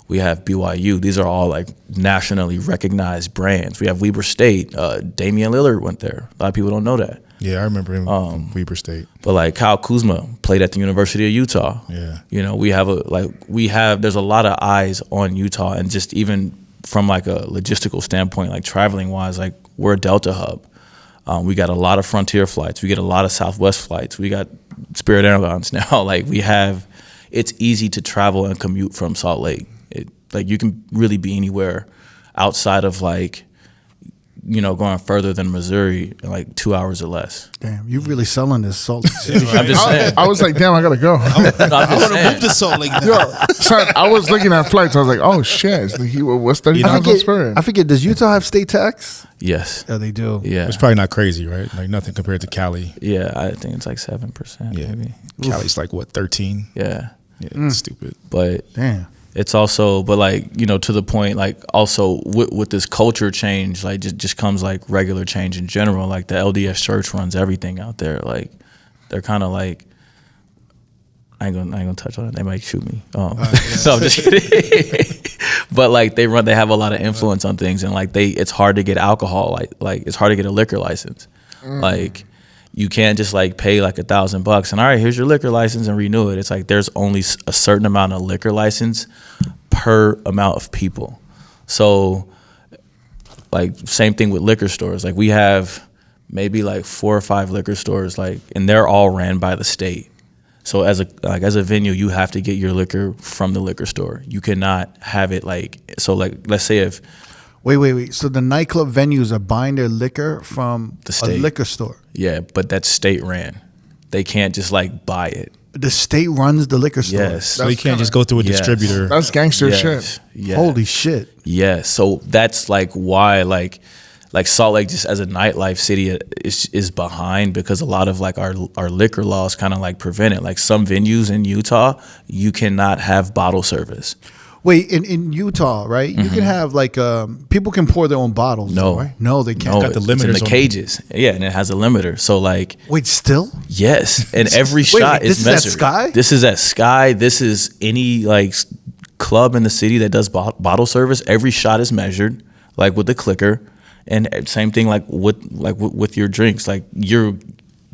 We have BYU. These are all like nationally recognized brands. We have Weber State. Damian Lillard went there. A lot of people don't know that. Yeah, I remember him from Weber State. But like Kyle Kuzma played at the University of Utah. Yeah. You know, there's a lot of eyes on Utah, and just even from like a logistical standpoint, like traveling wise, like we're a Delta hub. We got a lot of Frontier flights. We get a lot of Southwest flights. We got Spirit Airlines now. Like it's easy to travel and commute from Salt Lake. Like you can really be anywhere outside of like, you know, going further than Missouri in like 2 hours or less. Damn, you really selling this Salt Lake City. I'm just saying. I was like, damn, I gotta go. I'm just I want to saying. move to Salt Lake. Yo, son, I was looking at flights. I was like, oh shit, what's $30 on Spirit? I forget. Does Utah have state tax? Yes. Yeah, they do. Yeah. It's probably not crazy, right? Like nothing compared to Cali. Yeah, I think it's like 7%. Yeah. Maybe. Cali's like what, 13? Yeah. Yeah, it's stupid. But Damn. it's also, but like, you know, to the point, like also with this culture change, like just comes like regular change in general. Like the LDS church runs everything out there. Like they're kind of like, I ain't gonna touch on it. They might shoot me. So I'm just kidding. But like they have a lot of influence on things, and like it's hard to get alcohol. Like it's hard to get a liquor license. Like you can't just like pay like $1,000 and all right, here's your liquor license and renew it. It's like there's only a certain amount of liquor license per amount of people. So like same thing with liquor stores. Like we have maybe like 4 or 5 liquor stores, like, and they're all ran by the state. So as a venue, you have to get your liquor from the liquor store. You cannot have it like, so like let's say if Wait. So the nightclub venues are buying their liquor from The state. a liquor store. yeah, but that's state ran. They can't just like buy it. The state runs the liquor store. Yes. So you can't just go through a Yes. distributor. That's gangster Yes. shit. Yes. Holy shit. Yeah, so that's like why like Salt Lake just as a nightlife city is behind, because a lot of like our liquor laws kind of like prevent it. Like some venues in Utah, you cannot have bottle service. Wait, in Utah, right? You can have like people can pour their own bottles. No. though, right? No, they can't. No, got the it's in limiters the on cages. Yeah, and it has a limiter. So like, Wait, still? yes, and every shot this is is at measured. Sky? This is at Sky. This is any like club in the city that does bottle service. Every shot is measured, like with the clicker, and same thing like with your drinks. Like you're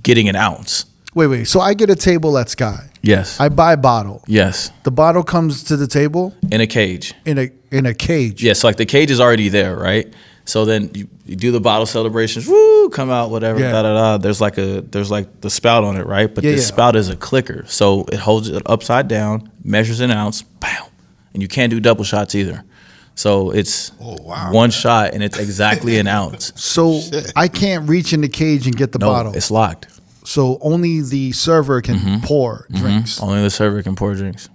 getting an ounce. Wait. So I get a table at Sky. Yes. I buy a bottle. Yes. The bottle comes to the table In a cage. in a cage. Yeah, so like the cage is already there, right? So then you do the bottle celebrations, woo, come out, whatever, Yeah. da da da. There's like the spout on it, right? But Yeah, the yeah. spout is a clicker. So it holds it upside down, measures an ounce, bam. And you can't do double shots either. So it's one shot and it's exactly an ounce. So I can't reach in the cage and get the No, bottle. it's locked. So only the server can pour drinks. Only the server can pour drinks.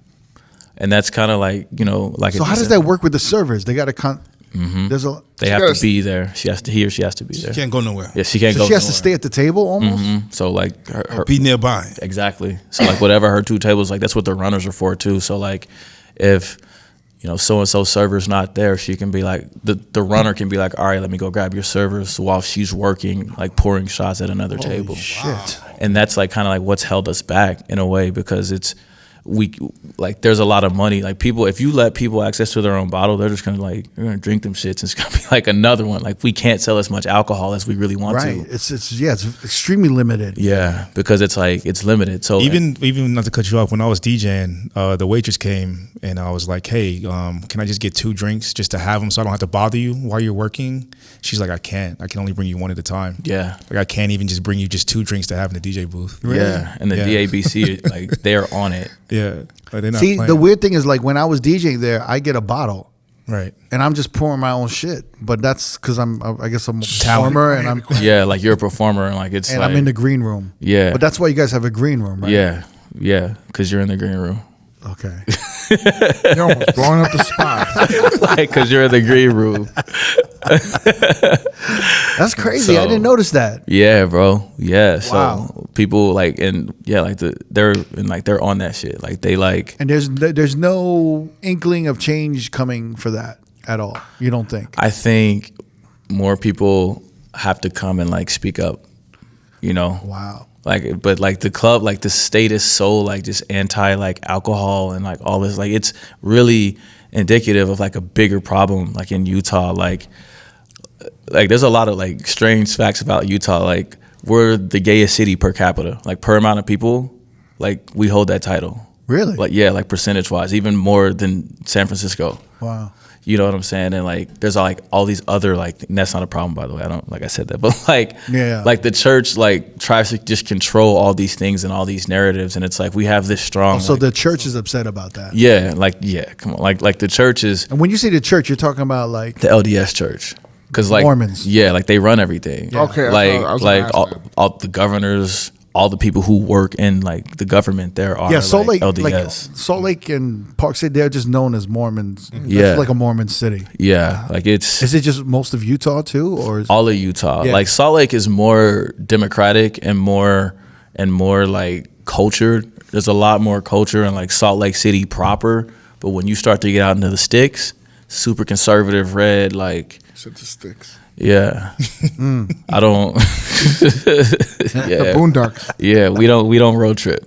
And that's kind of like, you know, like So how does that work with the servers? They got to There's a They have gotta- to be there. He or she has to be there. Can't go nowhere. Yeah, she can't so go she has to nowhere. stay at the table almost. So like her Be nearby. exactly. So like whatever her 2 tables, like that's what the runners are for too. So like if you know so and so server's not there, she can be like the runner can be like, all right, let me go grab your servers while she's working, like pouring shots at another table. Shit. And that's like kind of like what's held us back in a way, because there's a lot of money. Like people, if you let people access to their own bottle, they're just gonna they're gonna drink them shits. And it's gonna be like another one. Like we can't sell as much alcohol as we really want Right. to. It's extremely limited. Yeah, because it's like it's limited. So Even not to cut you off, when I was DJing, the waitress came and I was like, "Hey, can I just get 2 drinks just to have them so I don't have to bother you while you're working?" She's like, "I can't. I can only bring you one at a time. yeah. Like I can't even just bring you just 2 drinks to have in the DJ booth." Yeah, and the Yeah. DABC, like they're on it. Yeah, like they're not See, playing. the weird thing is like when I was DJing there, I get a bottle right. and I'm just pouring my own shit. But that's because I guess I'm a performer and Yeah, like you're a performer, and like it's and like, I'm in the green room. Yeah. But that's why you guys have a green room, right? yeah, because you're in the green room. Okay. You're almost blowing up the spot. Like, because you're in the green room. That's crazy. I So- didn't notice that. Yeah, bro. Yeah. So Wow. people like, and yeah, like they're on that shit. Like they like. And there's no inkling of change coming for that at all. You don't think? I think more people have to come and like speak up. You know. Wow. Like, but like the club, like the state is so like just anti like alcohol and like all this. Like it's really indicative of like a bigger problem like in Utah. Like there's a lot of like strange facts about Utah. Like we're the gayest city per capita. Like per amount of people, like we hold that title. Really? Like yeah, like percentage wise, even more than San Francisco. Wow. You know what I'm saying? And like, there's like all these other like, and that's not a problem, by the way. I don't, like I said that, but like, Yeah. like the church like tries to just control all these things and all these narratives. And it's like, we have this strong. So like, the church is upset about that. yeah, like, yeah, come on. Like the church is And when you say the church, you're talking about like the LDS church. Cause like, Mormons. yeah, like they run everything. Yeah. Okay, Like, I was like gonna ask all the governors, all the people who work in like the government there are Salt like Lake, LDS. like Salt Lake and Park City, they're just known as Mormons. Yeah. It's like a Mormon city. Yeah, like it's. Is it just most of Utah too, or is All of Utah. Yeah. Like Salt Lake is more democratic and more like cultured. There's a lot more culture in like Salt Lake City proper. But when you start to get out into the sticks, super conservative, red, like Statistics. yeah. I don't The yeah. Boondocks. Yeah, we don't road trip.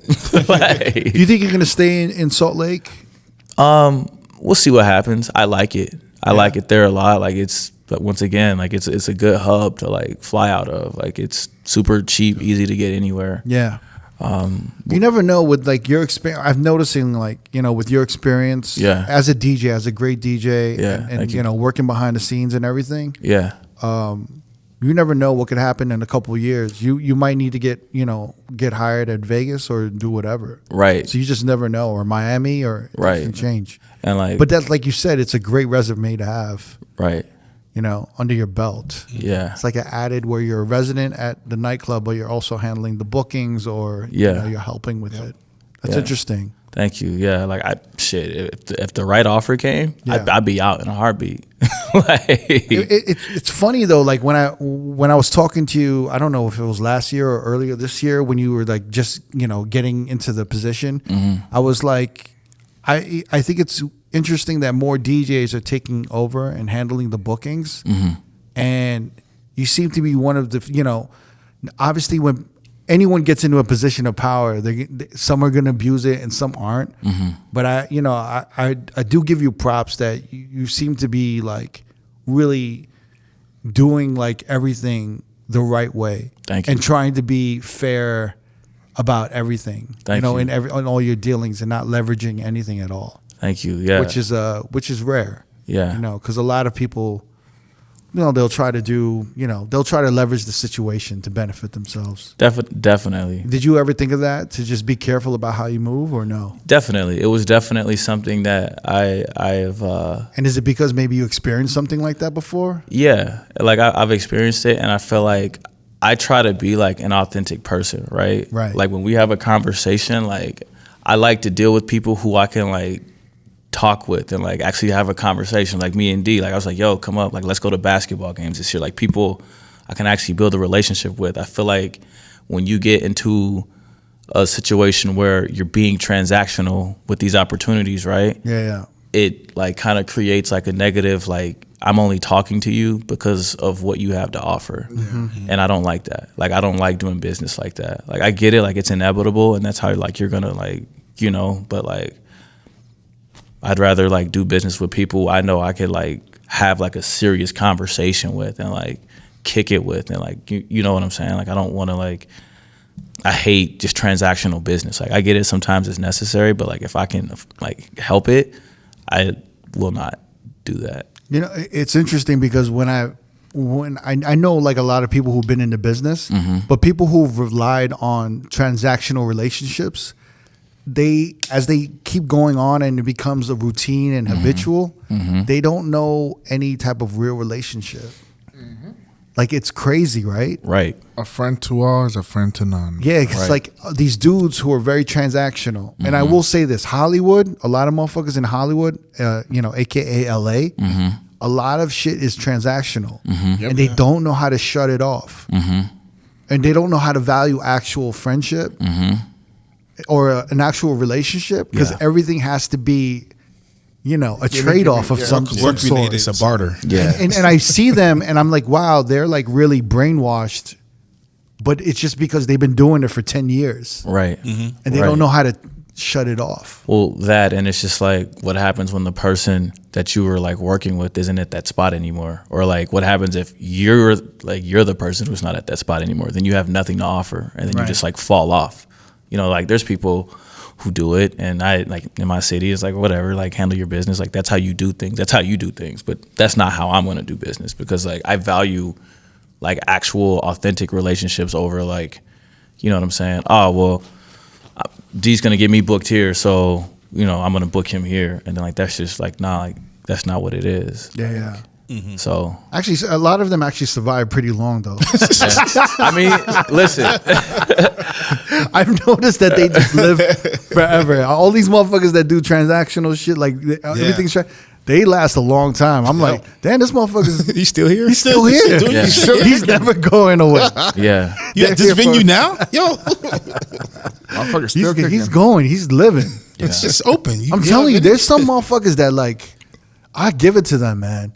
Like, do you think you're gonna stay in Salt Lake? we'll see what happens. I like it. I like it there a lot. Like it's, but once again, like it's a good hub to like fly out of. Like it's super cheap, easy to get anywhere. Yeah. You never know with like your experience. I'm noticing like, with your experience Yeah. as a DJ, as a great DJ Yeah, and thank you. working behind the scenes and everything, Yeah. you never know what could happen in a couple of years. You might need to get hired at Vegas or do whatever. Right. So you just never know, or Miami, or Right. it can change. And like, But that, like you said, it's a great resume to have, right. under your belt. Yeah. It's like an added where you're a resident at the nightclub, but you're also handling the bookings, or Yeah. you're helping with it. That's Yeah. interesting. Thank you. Yeah, like if the right offer came, Yeah. I'd be out in a heartbeat. Like, It's funny though. Like when I was talking to you, I don't know if it was last year or earlier this year when you were like just getting into the position. I was like, I think it's interesting that more DJs are taking over and handling the bookings, and you seem to be one of the obviously when anyone gets into a position of power, some are going to abuse it and some aren't. But I do give you props that you seem to be like really doing like everything the right way. Thank you. And trying to be fair about everything. Thank you. In all your dealings and not leveraging anything at all. thank you. Yeah. Which is rare. Yeah. Because a lot of people, they'll try to they'll try to leverage the situation to benefit themselves. Definitely. Did you ever think of that, to just be careful about how you move, or no? Definitely. It was definitely something that I've And is it because maybe you experienced something like that before? yeah, like I've experienced it, and I feel like I try to be like an authentic person, right? Right. Like when we have a conversation, like I like to deal with people who I can like talk with and like actually have a conversation. Like me and D, like I was like, yo, come up, like let's go to basketball games this year. Like people I can actually build a relationship with. I feel like when you get into a situation where you're being transactional with these opportunities, right? Yeah. It like kind of creates like a negative, like I'm only talking to you because of what you have to offer. And I don't like that. Like I don't like doing business like that. Like I get it, like it's inevitable and that's how like you're gonna like, but like I'd rather like do business with people I know I could like have like a serious conversation with and like kick it with, and like you know what I'm saying? Like I don't want to like, I hate just transactional business. Like I get it, sometimes it's necessary, but like if I can like help it, I will not do that. It's interesting because when I know like a lot of people who've been in the business, but people who've relied on transactional relationships, as they keep going on and it becomes a routine and habitual, they don't know any type of real relationship. Like it's crazy, right? Right. A friend to all is a friend to none. Yeah, it's like these dudes who are very transactional. And I will say this, Hollywood, a lot of motherfuckers in Hollywood, AKA LA, a lot of shit is transactional. And they don't know how to shut it off. And they don't know how to value actual friendship or an actual relationship, because everything has to be, a trade-off of some Work sort. related, it's a barter. Yeah. And I see them and I'm like, wow, they're like really brainwashed but it's just because they've been doing it for 10 years. Right. And they don't know how to shut it off. Well, that, and it's just like what happens when the person that you were like working with isn't at that spot anymore, or like what happens if you're the person who's not at that spot anymore, then you have nothing to offer, and then you just like fall off. You know, like there's people who do it, and I like in my city it's like whatever, like handle your business, like that's how you do things, but that's not how I'm going to do business, because like I value like actual authentic relationships over like, you know what I'm saying? Oh, well, D's gonna get me booked here, so you know I'm gonna book him here, and then like that's just like nah, like that's not what it is. Yeah. So Actually, a lot of them actually survive pretty long though. I mean, listen, I've noticed that they just live forever. All these motherfuckers that do transactional shit, like everything's they last a long time. I'm like, damn, this motherfucker's He's still here. he's still here. Yeah. He's never going away. yeah, You at this venue now? Yo, Motherfucker still kicking. He's going. He's living. it's just open. I'm telling you, there's some motherfuckers that like, I give it to them, man,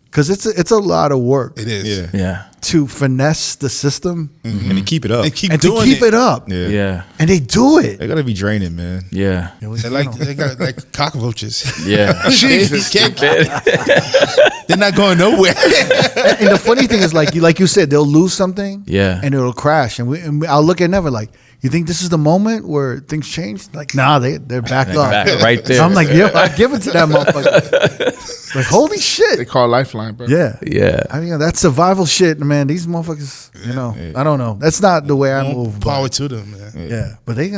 because it's a lot of work It is. yeah, to finesse the system And to keep it up. And keep and to doing keep it up, Yeah. yeah, and they do it. They gotta be draining, man. yeah, They got like cockroaches. yeah. Jesus, they're not going nowhere. And the funny thing is, like you said, they'll lose something, Yeah. and it'll crash, and I'll look at Never like, you think this is the moment where things change? Like, nah, they're back up. Back right there. So I'm like, yeah, I give it to that motherfucker. Like, holy They shit. call Lifeline, bro. Yeah. Yeah. I mean, that survival shit, man. These motherfuckers, you know, I don't know. That's not the way I move. Power But, to them, man. yeah, but they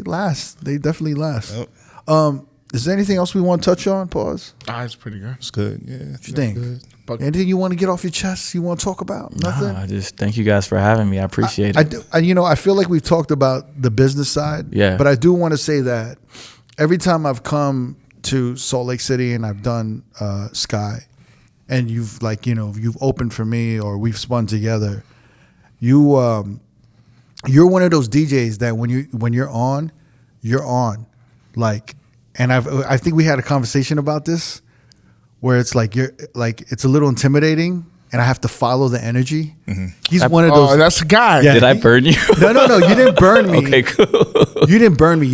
last. They definitely last. Yep. Is there anything else we want to touch on? Pause. It's pretty good. It's good. Yeah. What you think? Anything you want to get off your chest? You want to talk about? Nothing. I just thank you guys for having me. I appreciate it. I feel like we've talked about the business side. Yeah. But I do want to say that every time I've come to Salt Lake City and I've done Sky, and you've you've opened for me or we've spun together, you're one of those DJs that when you're on, like, and I think we had a conversation about this, where it's like it's a little intimidating, and I have to follow the energy. He's one of those. Oh, that's the guy. Yeah. Did I burn you? No, you didn't burn me. Okay, cool. You didn't burn me.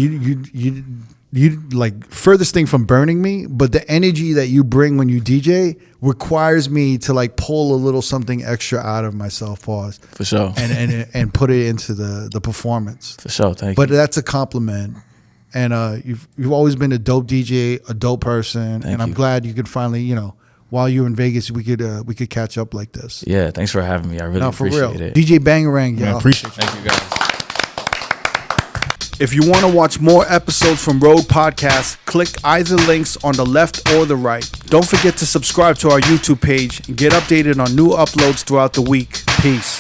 You like furthest thing from burning me, but the energy that you bring when you DJ requires me to like pull a little something extra out of myself. Pause. For sure. And put it into the performance. For sure. Thank But you. that's a compliment. And you've always been a dope DJ, a dope person, and I'm you. glad you could finally, while you're in Vegas, we could catch up like this. Yeah, thanks for having me. I really No, for appreciate real. it. DJ Bangarang, y'all. I appreciate you. Thank you guys. If you want to watch more episodes from R.O.A.D Podcast, click either links on the left or the right. Don't forget to subscribe to our YouTube page and get updated on new uploads throughout the week. Peace.